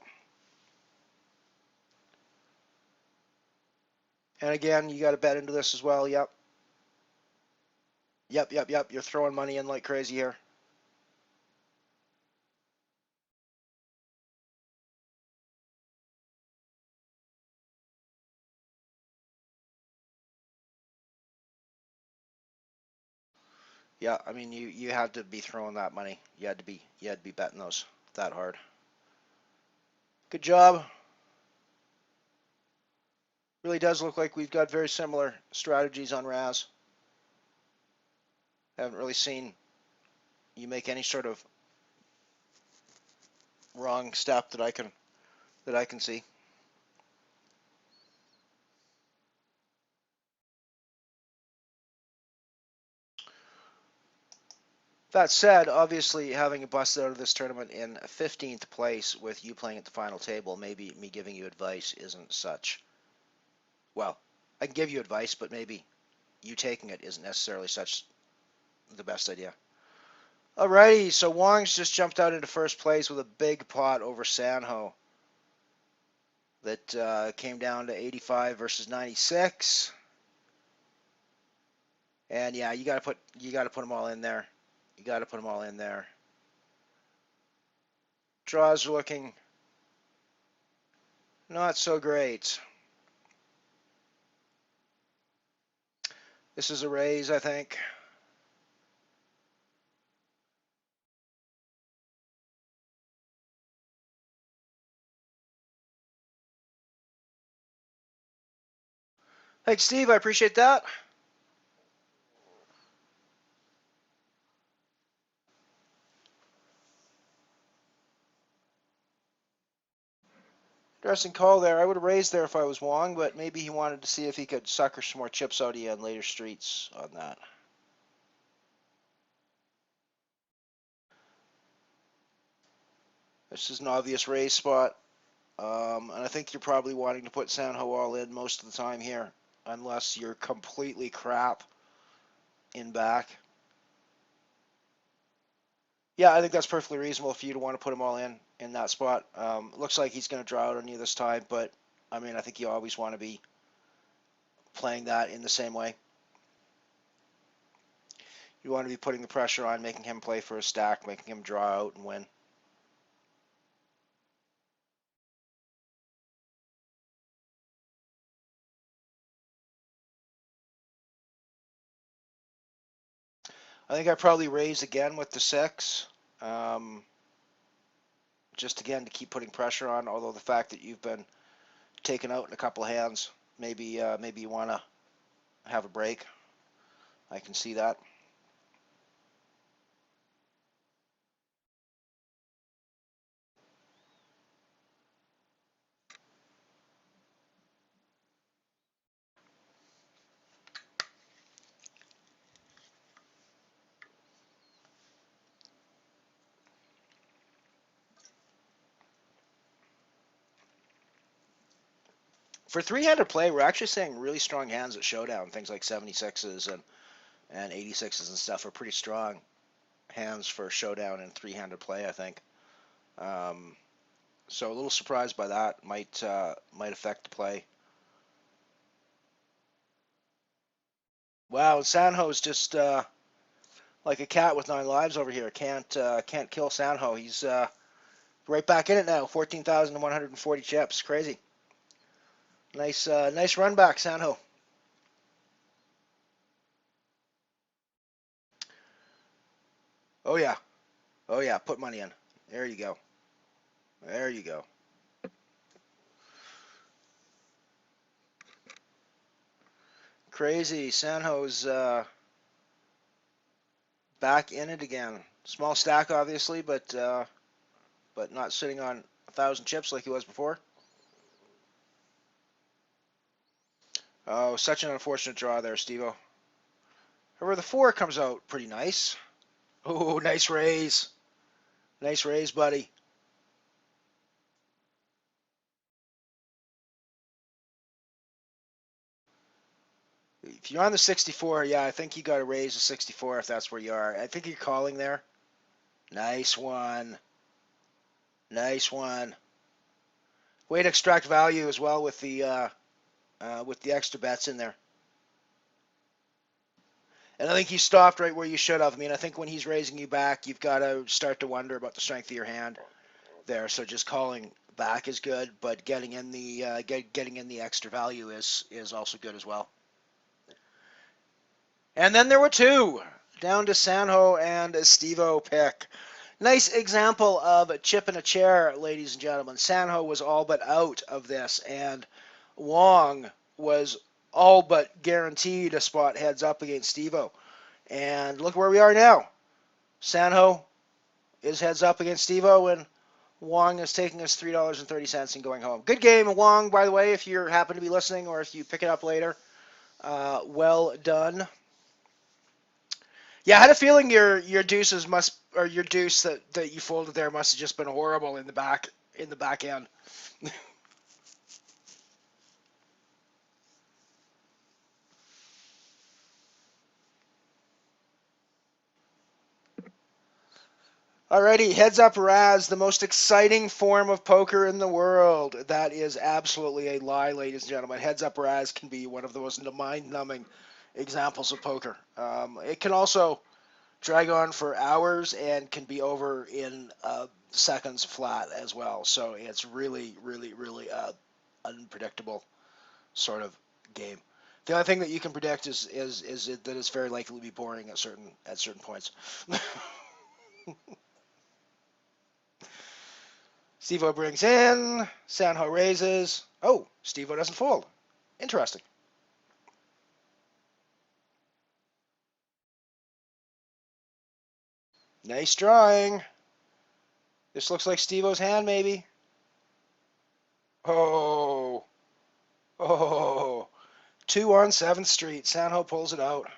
And again, you got to bet into this as well. Yep. Yep. You're throwing money in like crazy here. Yeah, I mean you had to be throwing that money. You had to be betting those that hard. Good job. Really does look like we've got very similar strategies on Razz. Haven't really seen you make any sort of wrong step that I can see. That said, obviously having a bust out of this tournament in 15th place with you playing at the final table, maybe me giving you advice isn't such. Well, I can give you advice, but maybe you taking it isn't necessarily such the best idea. Alrighty, so Wong's just jumped out into first place with a big pot over Sanho that came down to 85 versus 96. And yeah, you got to put them all in there. You got to put them all in there. Draws are looking not so great. This is a raise, I think. Thanks, Steve. I appreciate that. Interesting call there. I would have raised there if I was Wong, but maybe he wanted to see if he could sucker some more chips out of you on later streets on that. This is an obvious raise spot. And I think you're probably wanting to put Sanho all in most of the time here, unless you're completely crap in back. Yeah, I think that's perfectly reasonable for you to want to put them all in that spot. Looks like he's going to draw out on you this time, but I mean, I think you always want to be playing that in the same way. You want to be putting the pressure on, making him play for a stack, making him draw out and win. I think I probably raise again with the 6. Just again to keep putting pressure on, although the fact that you've been taken out in a couple of hands, maybe you want to have a break. I can see that. For three-handed play, we're actually saying really strong hands at showdown. Things like 76s and 86s and stuff are pretty strong hands for showdown and three-handed play, I think. So a little surprised by that. Might affect the play. Wow, Sanho's just like a cat with 9 lives over here. Can't kill Sanho. He's right back in it now. 14,140 chips. Crazy. Nice run back, Sanho. Oh yeah. Oh yeah. Put money in. There you go. There you go. Crazy. Sanho's back in it again. Small stack, obviously, but not sitting on 1,000 chips like he was before. Oh, such an unfortunate draw there, Steve-O. However, the 4 comes out pretty nice. Oh, nice raise. Nice raise, buddy. If you're on the 64, yeah, I think you got to raise the 64 if that's where you are. I think you're calling there. Nice one. Nice one. Way to extract value as well with the extra bets in there. And I think you stopped right where you should have. I mean, I think when he's raising you back, you've got to start to wonder about the strength of your hand there. So just calling back is good, but getting in the getting in the extra value is also good as well. And then there were two down to Sanho and Steve-O pick. Nice example of a chip in a chair, ladies and gentlemen. Sanho was all but out of this, and Wong was all but guaranteed a spot heads up against Steve-O. And look where we are now. Sanho is heads up against Steve-O, and Wong is taking us $3.30 and going home. Good game, Wong, by the way, if you happen to be listening or if you pick it up later. Well done. Yeah, I had a feeling your deuces must, or your deuce that you folded there must have just been horrible in the back end. Alrighty, heads up Razz, the most exciting form of poker in the world. That is absolutely a lie, ladies and gentlemen. Heads up Razz can be one of the most mind-numbing examples of poker. It can also drag on for hours and can be over in seconds flat as well. So it's really, really, really unpredictable sort of game. The only thing that you can predict is that it's very likely to be boring at certain points. Steve-O brings in, Sanho raises. Oh, Steve-O doesn't fold. Interesting. Nice drawing. This looks like Steve-O's hand, maybe. Oh, oh, 2 on 7th Street. Sanho pulls it out.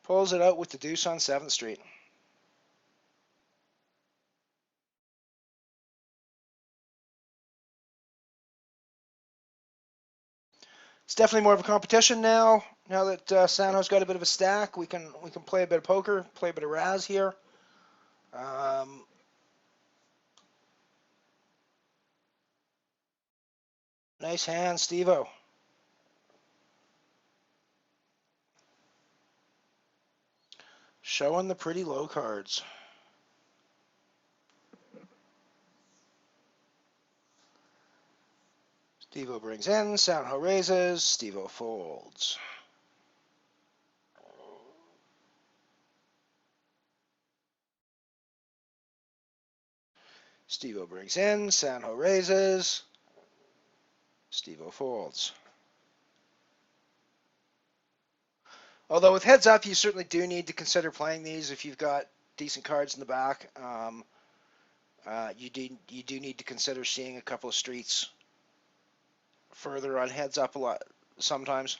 Pulls it out with the deuce on 7th Street. It's definitely more of a competition now. Now that Sanho's got a bit of a stack, we can play a bit of poker, play a bit of Razz here. Um, nice hand, Steve-O. Showing the pretty low cards. Steve-O brings in, Sanho raises, Steve-O folds. Steve-O brings in, Sanho raises, Steve-O folds. Although with heads up, you certainly do need to consider playing these if you've got decent cards in the back. You do need to consider seeing a couple of streets further on heads up a lot sometimes.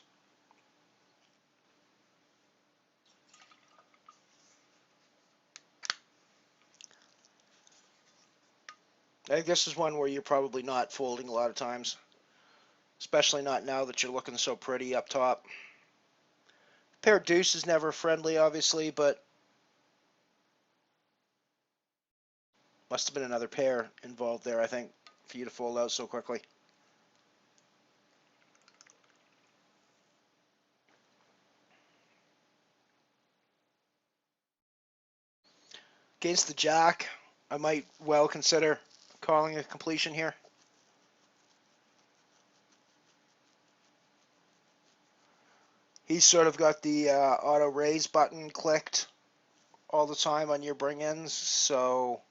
I think this is one where you're probably not folding a lot of times, especially not now that you're looking so pretty up top. Pair of deuce is never friendly, obviously, but must have been another pair involved there, I think, for you to fold out so quickly. Against the jack, I might well consider calling a completion here. He's sort of got the auto raise button clicked all the time on your bring-ins, so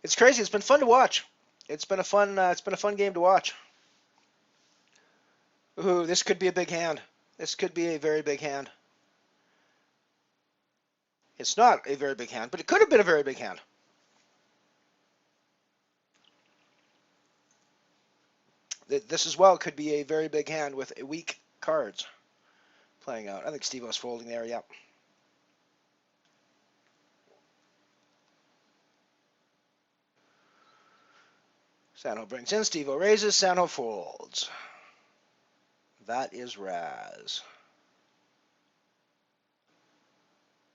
it's crazy. It's been fun to watch. It's been a fun game to watch. Ooh, this could be a big hand. This could be a very big hand. It's not a very big hand, but it could have been a very big hand. This as well could be a very big hand with weak cards playing out. I think Steve-O's folding there, yep. Sanho brings in, Steve-O raises, Sanho folds. That is Razz.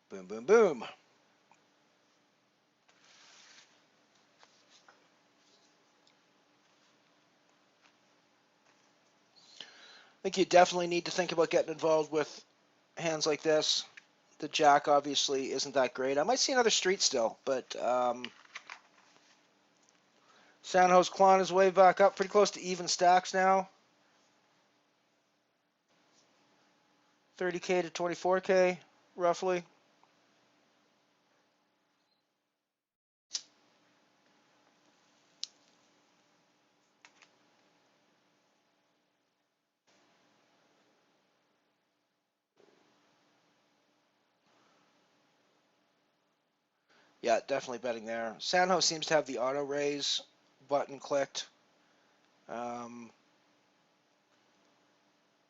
Boom, boom, boom. I think you definitely need to think about getting involved with hands like this. The jack obviously isn't that great. I might see another street still, but Sanho's clawing his way back up, pretty close to even stacks now. 30K to 24K, roughly. Yeah, definitely betting there. Sanho seems to have the auto raise button clicked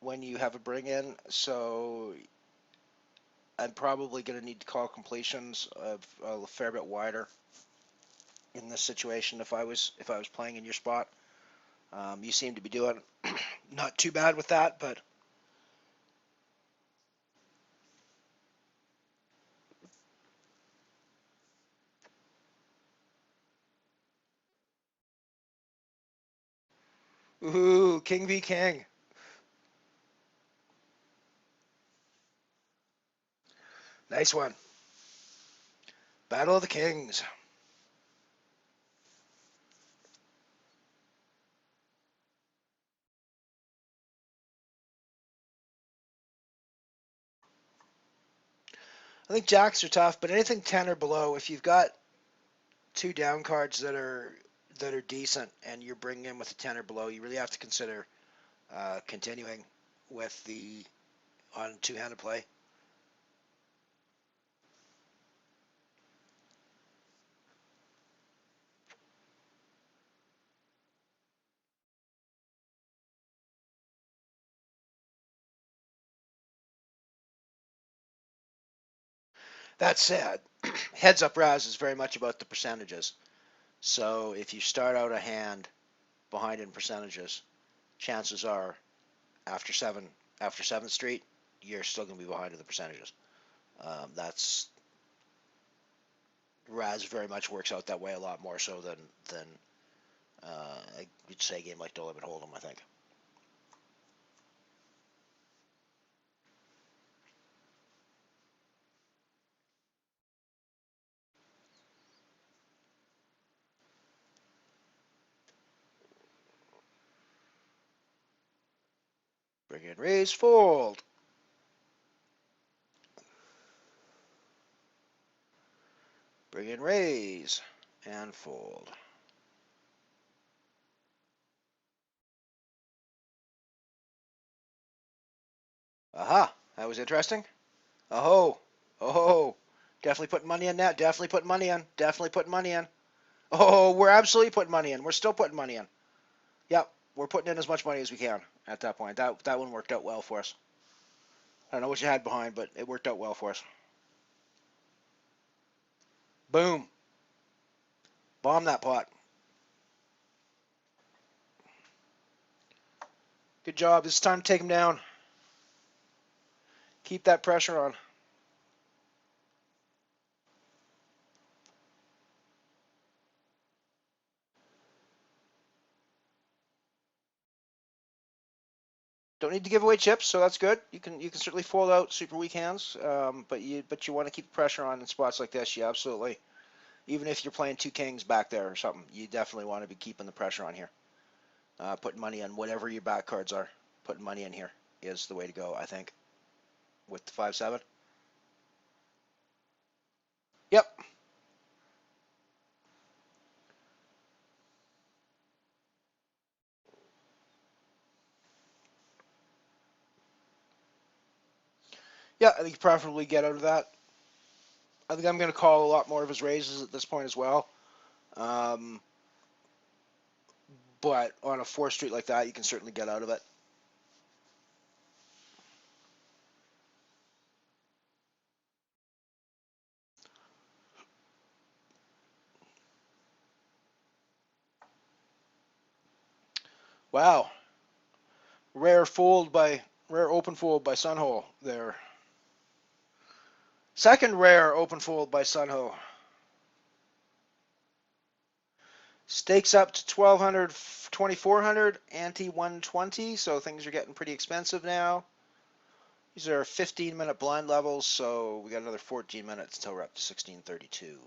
when you have a bring in, so I'm probably going to need to call completions of a fair bit wider in this situation if I was playing in your spot. You seem to be doing not too bad with that, but ooh, King v King. Nice one. Battle of the Kings. I think jacks are tough, but anything 10 or below, if you've got two down cards that are decent and you're bringing in with a 10 or below, you really have to consider continuing with the on two-handed play. That said, heads up Razz is very much about the percentages. So if you start out a hand behind in percentages, chances are after seventh street, you're still going to be behind in the percentages. That's Razz very much works out that way a lot more so than I would say a game like HoldEm and HoldEm, I think. Bring in, raise, fold. Bring in, raise, and fold. Aha, that was interesting. Oh, oh, definitely putting money in that. Definitely putting money in. Definitely putting money in. Oh, we're absolutely putting money in. We're still putting money in. Yep, we're putting in as much money as we can at that point. That one worked out well for us. I don't know what you had behind, but it worked out well for us. Boom. Bomb that pot. Good job. It's time to take him down. Keep that pressure on. Don't need to give away chips, so that's good. You can certainly fold out super weak hands, but you want to keep the pressure on in spots like this. You absolutely, even if you're playing two kings back there or something, you definitely want to be keeping the pressure on here. Putting money on whatever your back cards are. Putting money in here is the way to go, I think. With the 5-7. Yep. Yeah, I think you preferably get out of that. I think I'm going to call a lot more of his raises at this point as well. Um, but on a 4 street like that, you can certainly get out of it. Wow, rare open fold by Sunhole there. Second rare open fold by Sunho. Stakes up to 1200, 2400, ante 120, so things are getting pretty expensive now. These are 15-minute blind levels, so we got another 14 minutes until we're up to 1632.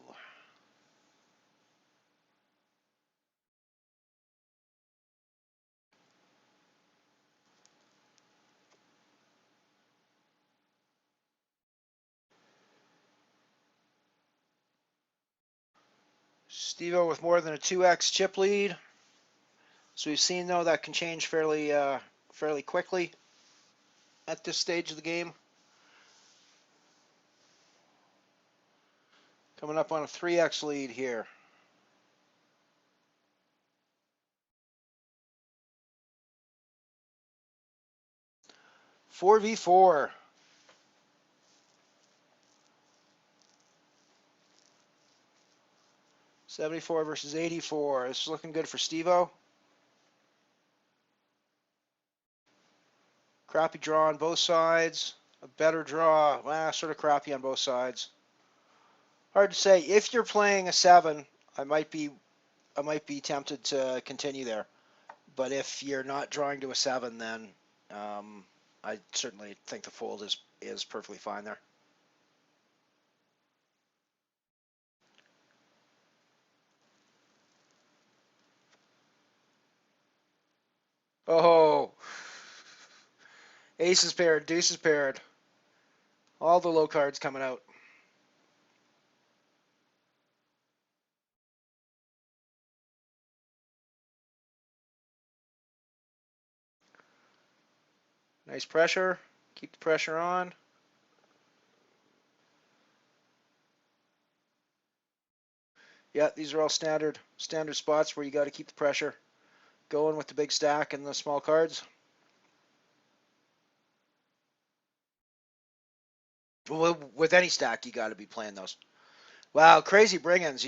Steve-O with more than a 2x chip lead. So we've seen, though, that can change fairly quickly at this stage of the game. Coming up on a 3x lead here. Four v 4. 74 versus 84. This is looking good for Steve-O. Crappy draw on both sides. A better draw. Sort of crappy on both sides. Hard to say. If you're playing a 7, I might be tempted to continue there. But if you're not drawing to a 7, then I certainly think the fold is perfectly fine there. Oh, aces paired, deuces paired. All the low cards coming out. Nice pressure. Keep the pressure on. Yeah, these are all standard spots where you got to keep the pressure going with the big stack and the small cards. Well, with any stack, you got to be playing those. Wow, crazy bring-ins.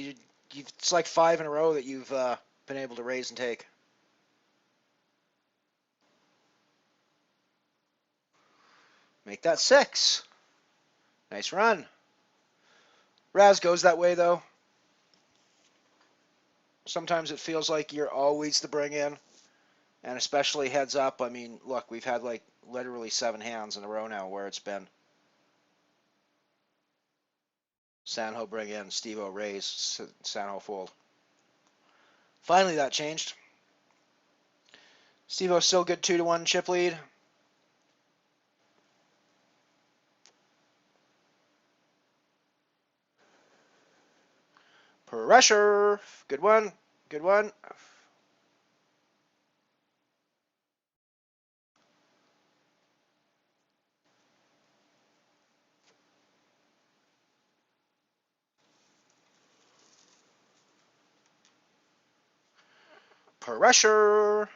It's like 5 in a row that you've been able to raise and take. Make that 6. Nice run. Razz goes that way, though. Sometimes it feels like you're always the bring-in, and especially heads up. I mean, look, we've had like literally 7 hands in a row now where it's been Sanho bring in, Steve-O raise, Sanho fold. Finally, that changed. Steve-O still good 2-1 chip lead. Pressure. Good one. Good one. Pressure.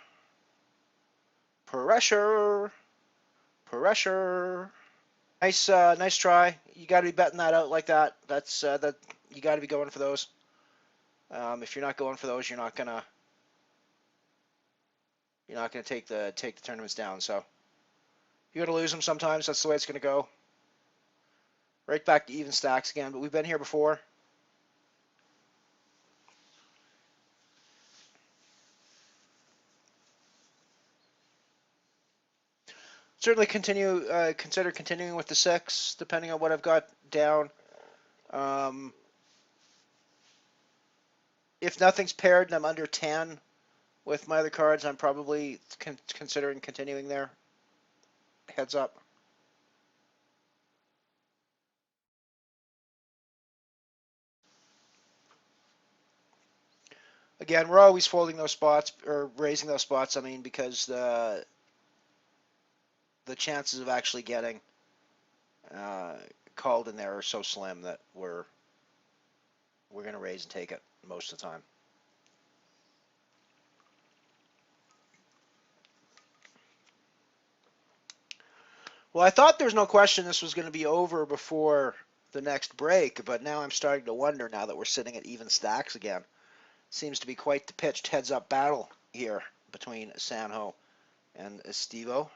Pressure. Pressure. Nice try. You got to be betting that out like that. That's that. You got to be going for those. If you're not going for those, you're not gonna take the tournaments down. So you're gonna lose them sometimes. That's the way it's gonna go. Right back to even stacks again. But we've been here before. Certainly consider continuing with the 6, depending on what I've got down. Um, if nothing's paired and I'm under 10 with my other cards, I'm probably considering continuing there. Heads up. Again, we're always folding those spots or raising those spots. I mean, because the chances of actually getting called in there are so slim that we're going to raise and take it most of the time. Well, I thought there's no question this was going to be over before the next break, but now I'm starting to wonder now that we're sitting at even stacks again. Seems to be quite the pitched heads-up battle here between Sanho and Estivo.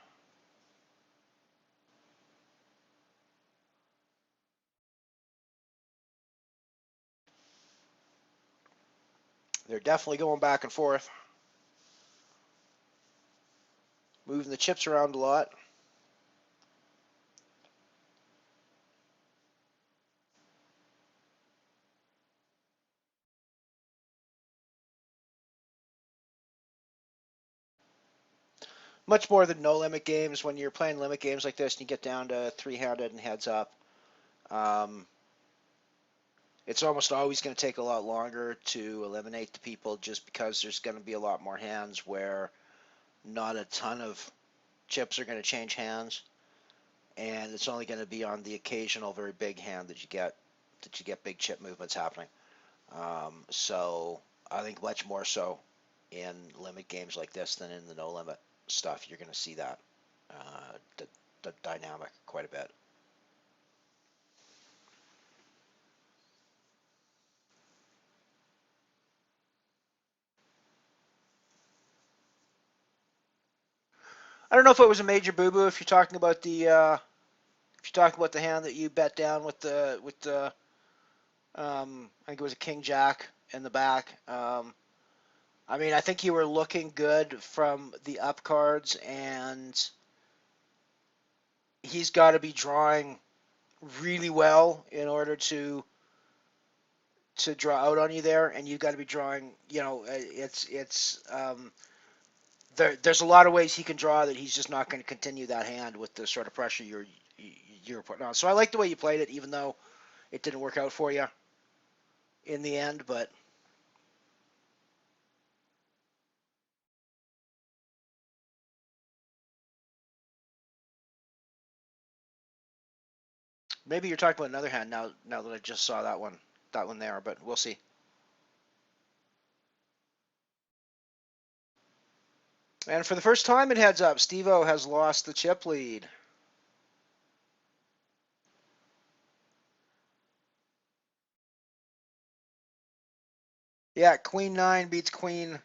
They're definitely going back and forth, moving the chips around a lot. Much more than no limit games. When you're playing limit games like this and you get down to three-handed and heads up, um, it's almost always going to take a lot longer to eliminate the people just because there's going to be a lot more hands where not a ton of chips are going to change hands, and it's only going to be on the occasional very big hand that you get big chip movements happening. So I think much more so in limit games like this than in the no limit stuff. You're going to see that the dynamic quite a bit. I don't know if it was a major boo boo if you're talking about the hand that you bet down with the I think it was a king jack in the back. I mean, I think you were looking good from the up cards, and he's got to be drawing really well in order to draw out on you there, and you've got to be drawing. There's a lot of ways he can draw that he's just not going to continue that hand with the sort of pressure you're putting on. So I like the way you played it, even though it didn't work out for you in the end, but maybe you're talking about another hand now that I just saw that one there, but we'll see. And for the first time in heads up, Steve-O has lost the chip lead. Yeah, Queen 9 beats Queen,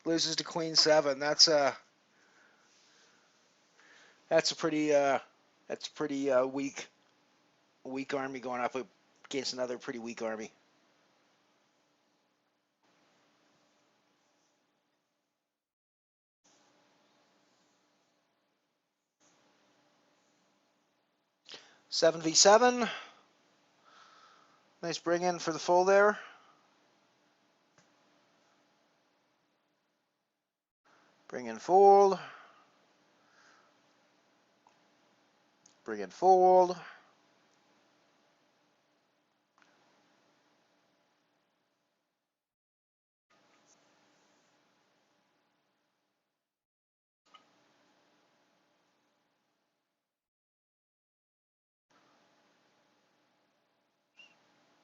loses to Queen 7. That's a pretty weak army going up against another pretty weak army. Seven v seven. Nice bring in for the full there. Bring in fold. Bring in fold.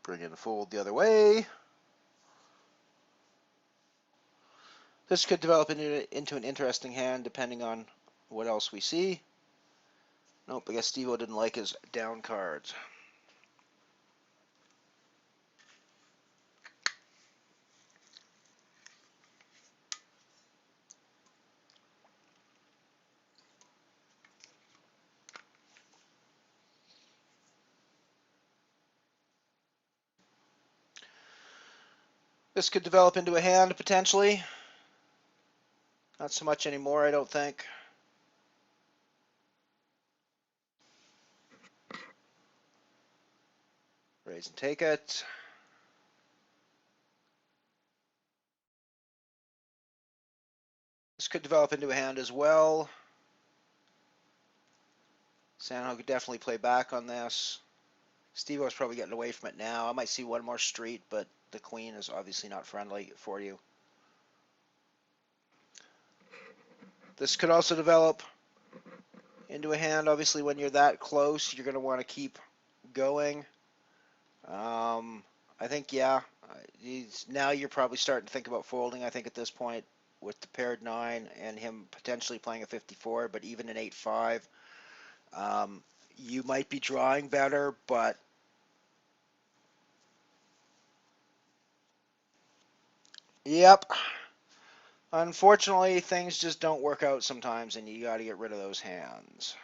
Bring in fold the other way. This could develop into an interesting hand depending on what else we see. Nope, I guess Steve-O didn't like his down cards. This could develop into a hand potentially. Not so much anymore, I don't think. Raise and take it. This could develop into a hand as well. Sanho could definitely play back on this. Steve-O's probably getting away from it now. I might see one more street, but the queen is obviously not friendly for you. This could also develop into a hand. Obviously, when you're that close, you're going to want to keep going. I think, yeah, now you're probably starting to think about folding, I think, at this point, with the paired 9 and him potentially playing a 54, but even an 8-5, you might be drawing better, but yep. Unfortunately, things just don't work out sometimes, and you got to get rid of those hands.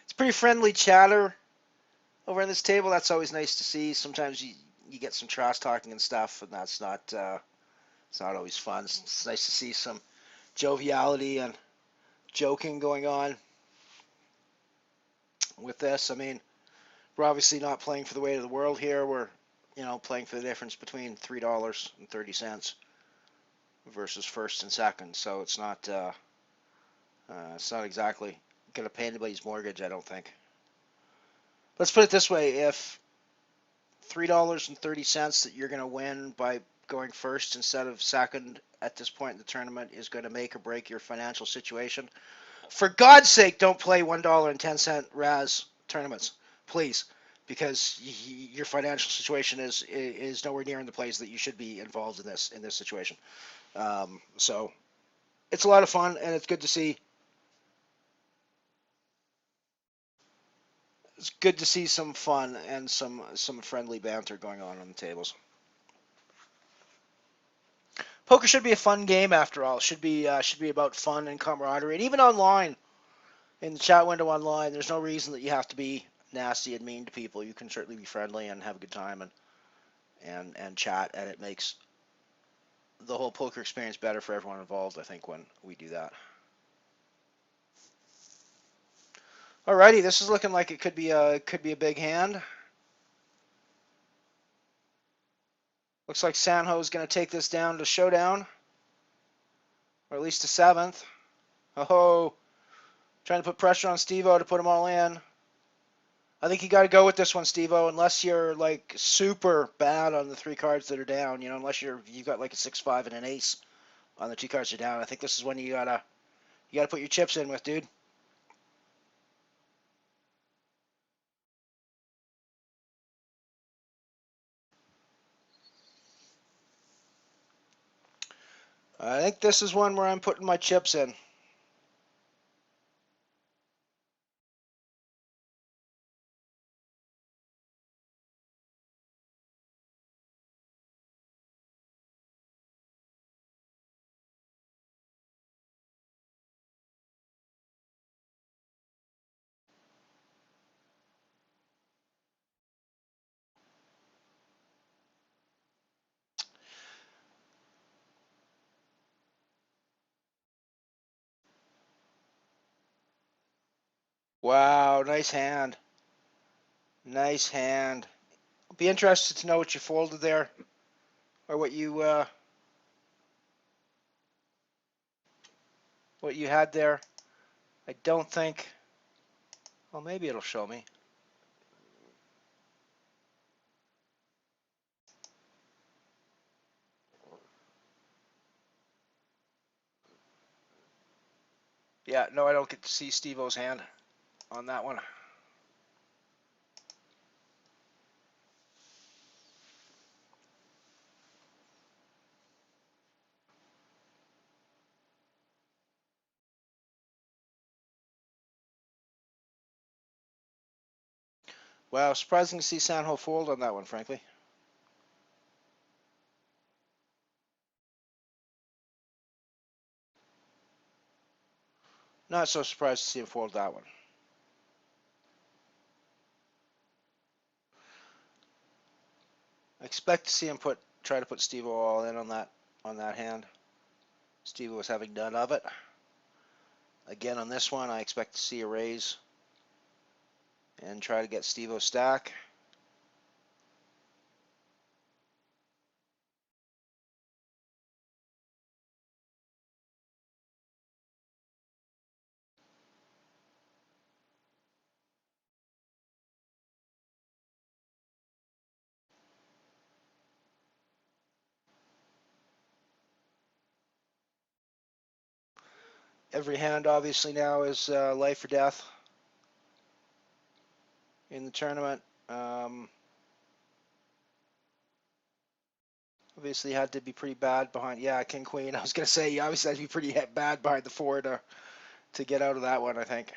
It's pretty friendly chatter over on this table. That's always nice to see. Sometimes you get some trash talking and stuff, and that's not it's not always fun. It's nice to see some joviality and joking going on with this. I mean, we're obviously not playing for the weight of the world here. We're, playing for the difference between $3.30 versus first and second. So it's not exactly going to pay anybody's mortgage, I don't think. Let's put it this way: if $3.30 that you're going to win by going first instead of second at this point in the tournament is going to make or break your financial situation, for God's sake, don't play $1.10 Razz tournaments, please, because your financial situation is nowhere near in the place that you should be involved in this situation. So it's a lot of fun, and it's good to see. It's good to see some fun and some friendly banter going on the tables. Poker should be a fun game after all. It should be about fun and camaraderie, and even online in the chat window online, there's no reason that you have to be nasty and mean to people. You can certainly be friendly and have a good time and chat, and it makes the whole poker experience better for everyone involved, I think, when we do that. Alrighty, this is looking like it could be a big hand. Looks like Sanho is going to take this down to showdown, or at least to 7th. Oh, trying to put pressure on Steve-O to put him all in. I think you got to go with this one, Steve-O, unless you're like super bad on the 3 cards that are down. Unless you've got like a 6-5 and an ace on the 2 cards that are down. I think this is when you gotta put your chips in with, dude. I think this is one where I'm putting my chips in. Wow, nice hand. Nice hand. I'll be interested to know what you folded there, or what you had there. I don't think. Well, maybe it'll show me. Yeah, no, I don't get to see Steve-O's hand on that one. Wow, surprising to see Sanho fold on that one, frankly. Not so surprised to see him fold that one. I expect to see him try to put Steve-O all in on that hand. Steve-O was having none of it. Again, on this one, I expect to see a raise and try to get Steve-O stack. Every hand obviously now is life or death in the tournament. Obviously had to be pretty bad behind. Yeah, King Queen. I was gonna say you obviously had to be pretty bad behind the four to get out of that one, I think.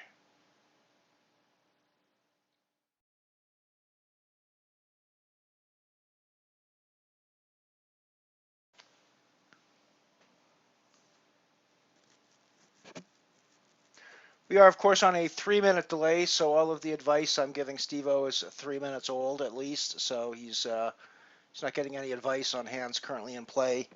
We are, of course, on a 3-minute delay, so all of the advice I'm giving Steve-O is 3 minutes old at least, so he's not getting any advice on hands currently in play.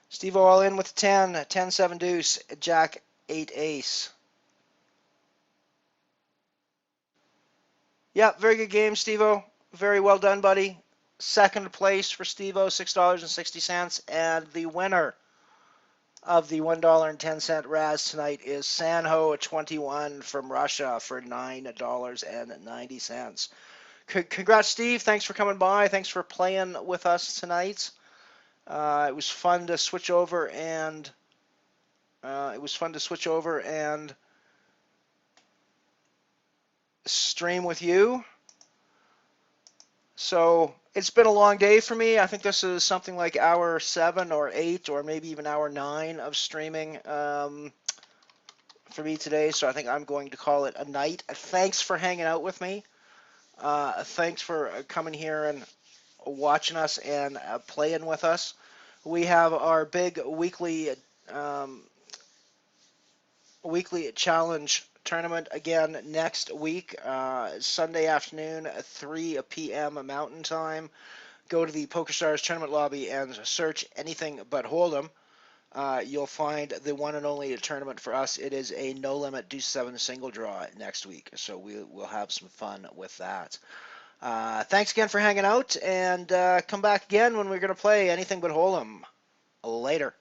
Steve-O all in with 10, 10-7 deuce, Jack 8 ace. Yeah, very good game, Steve-O. Very well done, buddy. Second place for Steve-O, $6.60, and the winner of the $1.10 Razz tonight is Sanho 21 from Russia for $9.90. Congrats, Steve. Thanks for coming by. Thanks for playing with us tonight. It was fun to switch over and stream with you. So it's been a long day for me. I think this is something like hour 7 or 8 or maybe even hour 9 of streaming for me today. So I think I'm going to call it a night. Thanks for hanging out with me. Thanks for coming here and watching us and playing with us. We have our big weekly challenge tournament again next week, Sunday afternoon at 3 p.m. Mountain Time. Go to the PokerStars tournament lobby and search anything but HoldEm. You'll find the one and only tournament for us. It is a no limit deuce 7 single draw next week, so we'll have some fun with that. Thanks again for hanging out, and come back again when we're going to play anything but HoldEm. Later.